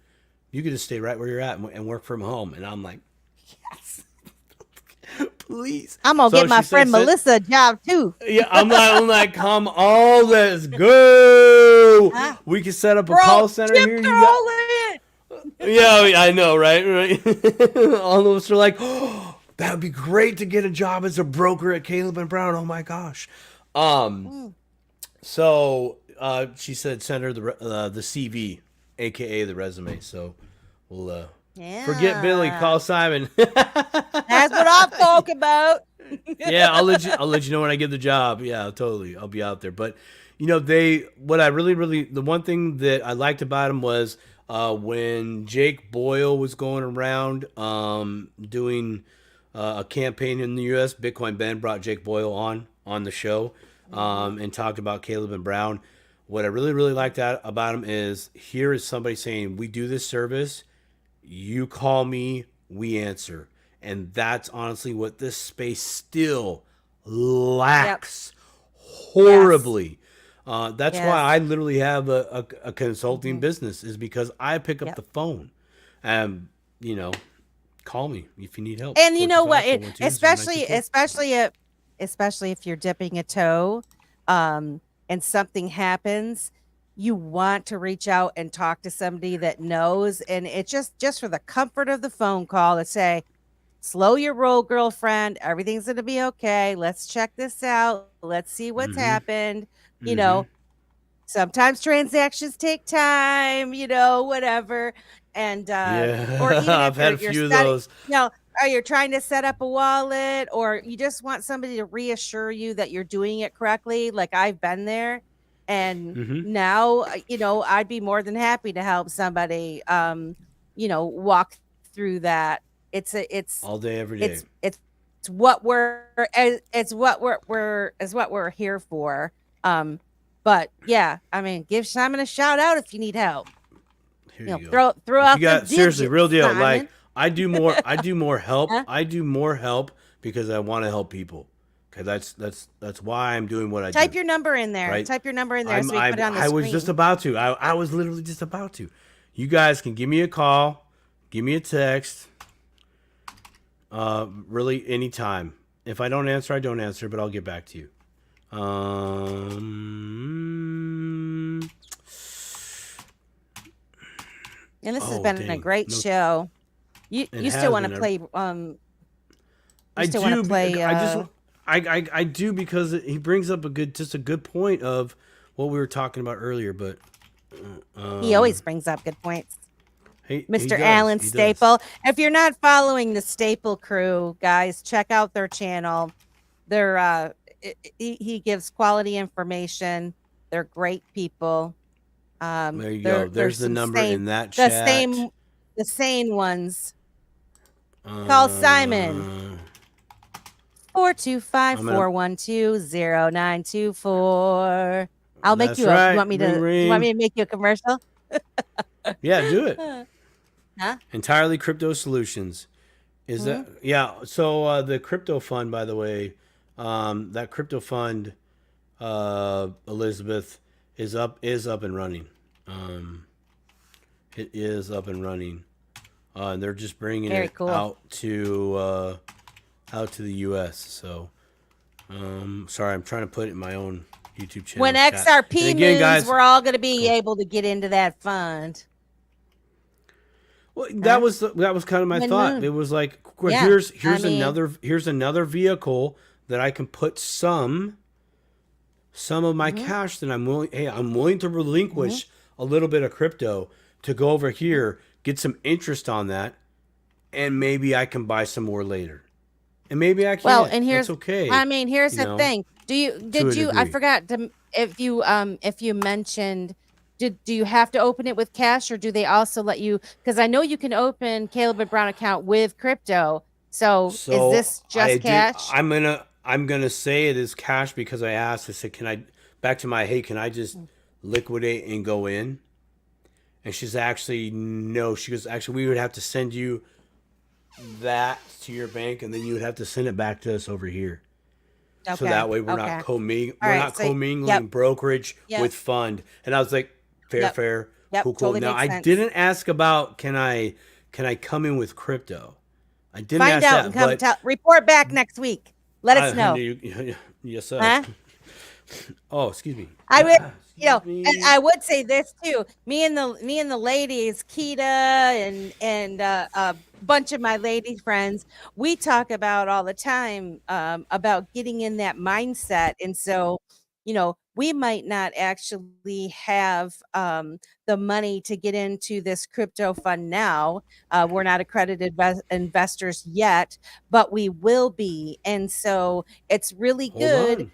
You could just stay right where you're at and work from home. And I'm like, yes, please. I'm gonna get my friend Melissa a job too. Yeah, I'm like, come on, let's go. We can set up a call center here. Yeah, I know, right? All of us are like, oh, that would be great to get a job as a broker at Caleb and Brown. Oh my gosh. So she said send her the CV, aka the resume. So we'll forget Billy, call Simon. That's what I'm talking about. Yeah, I'll let you know when I get the job. Yeah, totally. I'll be out there. But the one thing that I liked about them was when Jake Boyle was going around doing a campaign in the U.S., Bitcoin Ben brought Jake Boyle on the show and talked about Caleb and Brown. What I really, really liked about him is here is somebody saying, we do this service, you call me, we answer. And that's honestly what this space still lacks horribly. That's why I literally have a consulting business, is because I pick up the phone and, call me if you need help. And you know what? Especially if you're dipping a toe and something happens, you want to reach out and talk to somebody that knows. And it's just for the comfort of the phone call to say, slow your roll, girlfriend. Everything's going to be okay. Let's check this out. Let's see what's happened. Sometimes transactions take time, whatever. and or Yeah, even I've if had a you're few of studying, those. or you're trying to set up a wallet, or you just want somebody to reassure you that you're doing it correctly. Like I've been there, and Hmm. now I'd be more than happy to help somebody walk through that. It's a All day, every day. it's what we're here for. But yeah, I mean, give Simon a shout out if you need help. Here you go. Throw If you out the got seriously real digits, deal, Simon. like I do more help. Huh? I do more help because I want to help people. Okay, that's why I'm doing what I Type do. your number in there. Right? Type your number in there so we can put it on the I was just screen. about to. I was literally just about to. You guys can give me a call, give me a text. Really anytime. If I don't answer, I don't answer, but I'll get back to you. And this has Oh been a dang. great No, show. You it you still has want to been. play I you still want do. to play I just. I do because he brings up just a good point of what we were talking about earlier. But he um, always brings up good points. he Mr. does. Alan He does. Staple. If you're not following the Staple crew, guys, check out their channel. They're he gives quality information. They're great people. There you They're go. There's the some number in that the chat. sane ones. Call Simon four two five I'm gonna. four one two zero nine two four. I'll make That's you a. You right. want me Ring to? You want ring. me to make you a commercial? Yeah, do it. Huh? Entirely Crypto Solutions. Is Hmm. that yeah? So the crypto fund, by the way, that crypto fund, Elizabeth, is up and running. It is up and running. And they're just bringing Very it cool. out to the U.S. So, sorry, I'm trying to put it in my own YouTube channel When chat. XRP And again, moves, guys, we're all going to be go. able to get into that fund. Well, Huh? that was kind of my When thought. moon? It was like, well, Yeah. here's another vehicle that I can put some of my Mhm, cash that I'm willing to relinquish a little bit of crypto to go over here, get some interest on that, and maybe I can buy some more later. And maybe I Well, can't. and That's here's, okay, I mean, here's you the know, thing. to a I degree. forgot to, if you mentioned, do you have to open it with cash or do they also let you, because I know you can open Caleb and Brown account with crypto. So is So this just cash? I'm gonna say it is cash because I asked. I said, "Can I?" Back to my hey, can I just liquidate and go in? And she's actually no. She goes, actually, we would have to send you that to your bank, and then you would have to send it back to us over here. So Okay. that way we're Okay. not commingling. All We're right. not So, commingling yep. brokerage Yep. with fund. And I was like, Yep. fair, Yep. cool. Totally Now makes I sense. didn't ask about can I come in with crypto. I didn't Find ask out that, and come but report back next week. Let us know. yes, sir. Huh? Oh, excuse me. I would, Excuse and me. I would say this too. Me and the ladies, Kita and a bunch of my lady friends, we talk about all the time about getting in that mindset. And so, we might not actually have the money to get into this crypto fund now. We're not accredited investors yet, but we will be. And so it's really Hold good on.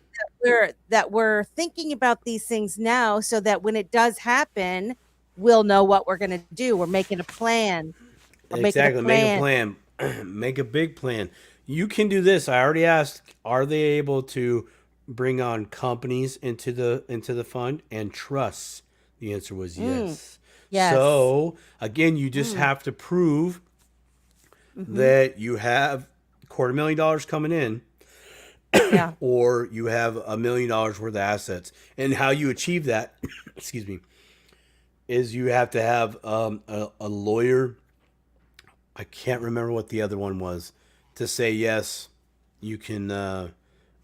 we're thinking about these things now so that when it does happen, we'll know what we're going to do. We're making a plan. We're making a Exactly. Make a plan. plan. Make a big plan. You can do this. I already asked, are they able to bring on companies into the fund and trusts? The answer was yes. Yes. So again, you just have to prove that you have $250,000 coming in Yeah. or you have $1 million worth of assets. And how you achieve that, excuse me, is you have to have a lawyer. I can't remember what the other one was to say yes, you can.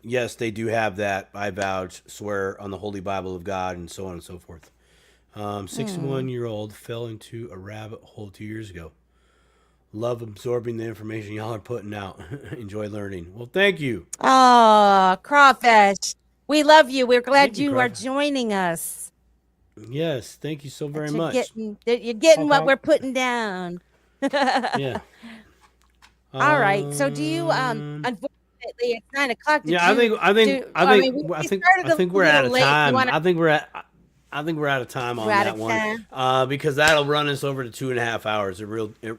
Yes, they do have that. I vouch, swear on the Holy Bible of God, and so on and so forth. 61-year-old fell into a rabbit hole 2 years ago. Love absorbing the information y'all are putting out. Enjoy learning. Well, thank you. Oh, Crawfish. We love you. We're glad Thank you, you are Crawfish. joining us. Yes, thank you so very That much. you're getting Honk, what honk. we're putting down. Yeah. All right. So do you unfortunately it's 9 o'clock. Did Yeah, I you think I think do I I think mean I we think started I a think we're out little of late. You time. wanna I think we're out of time we're on out that of one. time? Because that'll run us over to 2.5 hours. It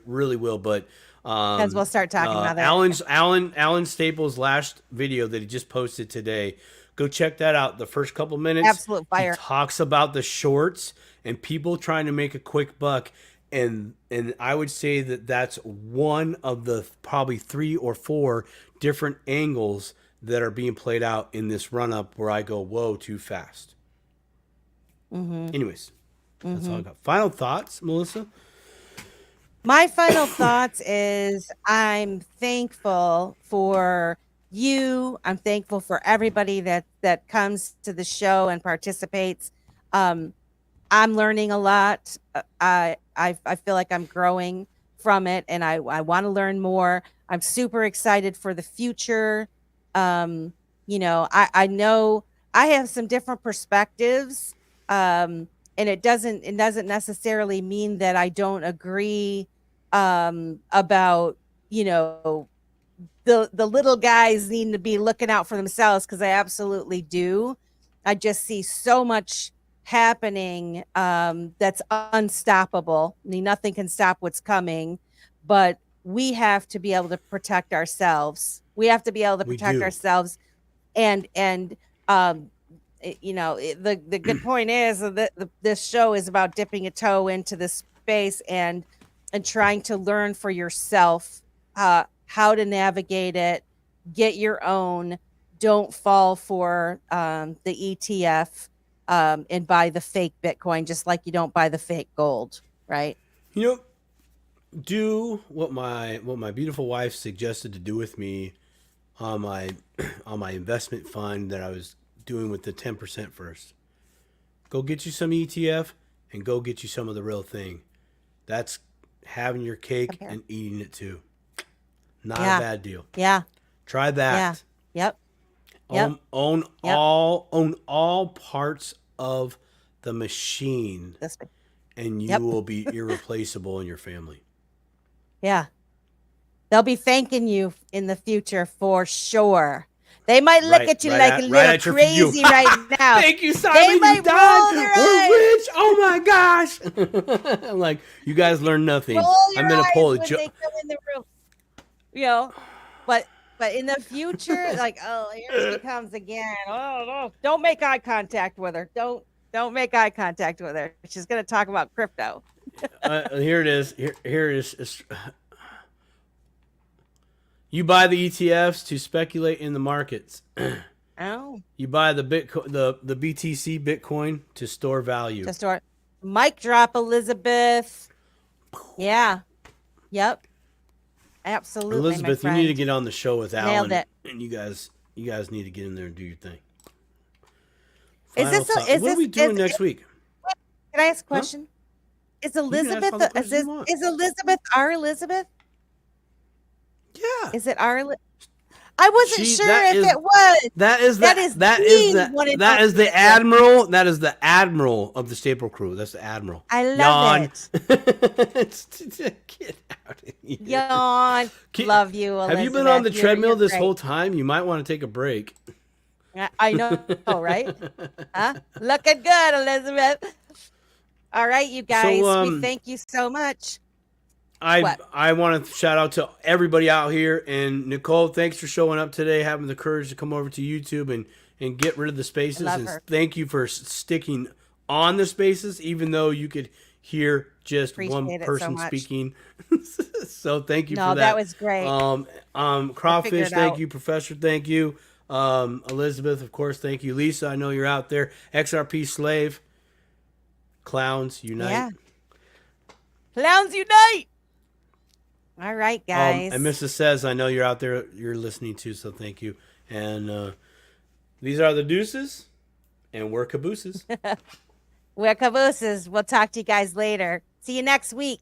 really will. But Because we'll start talking about that. Alan Staples' last video that he just posted today. Go check that out. The first couple minutes, Absolute he fire. talks about the shorts and people trying to make a quick buck. And I would say that that's one of the probably 3 or 4 different angles that are being played out in this run up where I go, whoa, too fast. Mm-hmm. Anyways, that's all I Mm-hmm. got. Final thoughts, Melissa? My final thoughts is I'm thankful for you. I'm thankful for everybody that comes to the show and participates. Um, I'm learning a lot. I feel like I'm growing from it, and I want to learn more. I'm super excited for the future. Um, I know I have some different perspectives, and it doesn't necessarily mean that I don't agree about the little guys needing to be looking out for themselves, because I absolutely do. I just see so much happening that's unstoppable. I mean, nothing can stop what's coming, but we have to be able to protect ourselves. We have to be able to We protect do. ourselves, and um, the good point is that this show is about dipping a toe into the space and trying to learn for yourself how to navigate it, get your own, don't fall for the ETF and buy the fake Bitcoin, just like you don't buy the fake gold, right? You know, do what my beautiful wife suggested to do with me on my on my investment fund that I was doing with the 10% first. Go get you some ETF and go get you some of the real thing. That's having your cake Compare. and eating it too. Not Yeah. a bad deal. Yeah. Try that. Yeah. Yep. Yep. Own Yep. all parts of the machine, This way. and you Yep. will be irreplaceable in your family. Yeah. They'll be thanking you in the future for sure. They might look Right- at you right like at- a right little at your crazy view. right now. Thank you, Simon. You might roll died. their We're eyes. rich. Oh my gosh. I'm like, you guys learn nothing. Roll I'm your gonna eyes pull when a they come in the room. But in the future, like, oh, here she comes again. Oh, no. Don't make eye contact with her. Don't make eye contact with her. She's gonna talk about crypto. Here it is. Here it is. You buy the ETFs to speculate in the markets. Oh, You buy the the BTC Bitcoin to store value. to start. Mic drop, Elizabeth. Yeah. Yep. Absolutely, my Elizabeth, you friend. need to get on the show with Alan, Nailed it. and you guys need to get in there and do your thing. Is Final this thought. is What this are we doing is, next week? Can I ask a question? Is can ask Elizabeth all the questions you want. is Elizabeth our Elizabeth? Yeah. Is it our? I wasn't She- sure that if is- it was. That is That is the one and that only is the Elizabeth. admiral. That is the admiral of the Staple Crew. That's the admiral. I love Yawn. it. Get out of here. Yawn. Ke- Love you, Elizabeth. Have you been on the treadmill You're this great. whole time? You might want to take a break. I know, right? Huh? Looking good, Elizabeth. All right, you guys. We thank you so much. What? I want to shout out to everybody out here, and Nicole, thanks for showing up today, having the courage to come over to YouTube and get rid of the spaces. Love And her. thank you for sticking on the spaces, even though you could hear just one Appreciate it so person much. speaking. So thank you No, for that. that was great. Crawfish, it thank out. you. Professor, thank you. Elizabeth, of course, thank you. Lisa, I know you're out there. XRP Slave. Clowns Unite. Yeah. Clowns unite. All right, guys. And Mrs. Says, I know you're out there, you're listening too, so thank you. And these are the deuces, and we're cabooses. We're cabooses. We'll talk to you guys later. See you next week.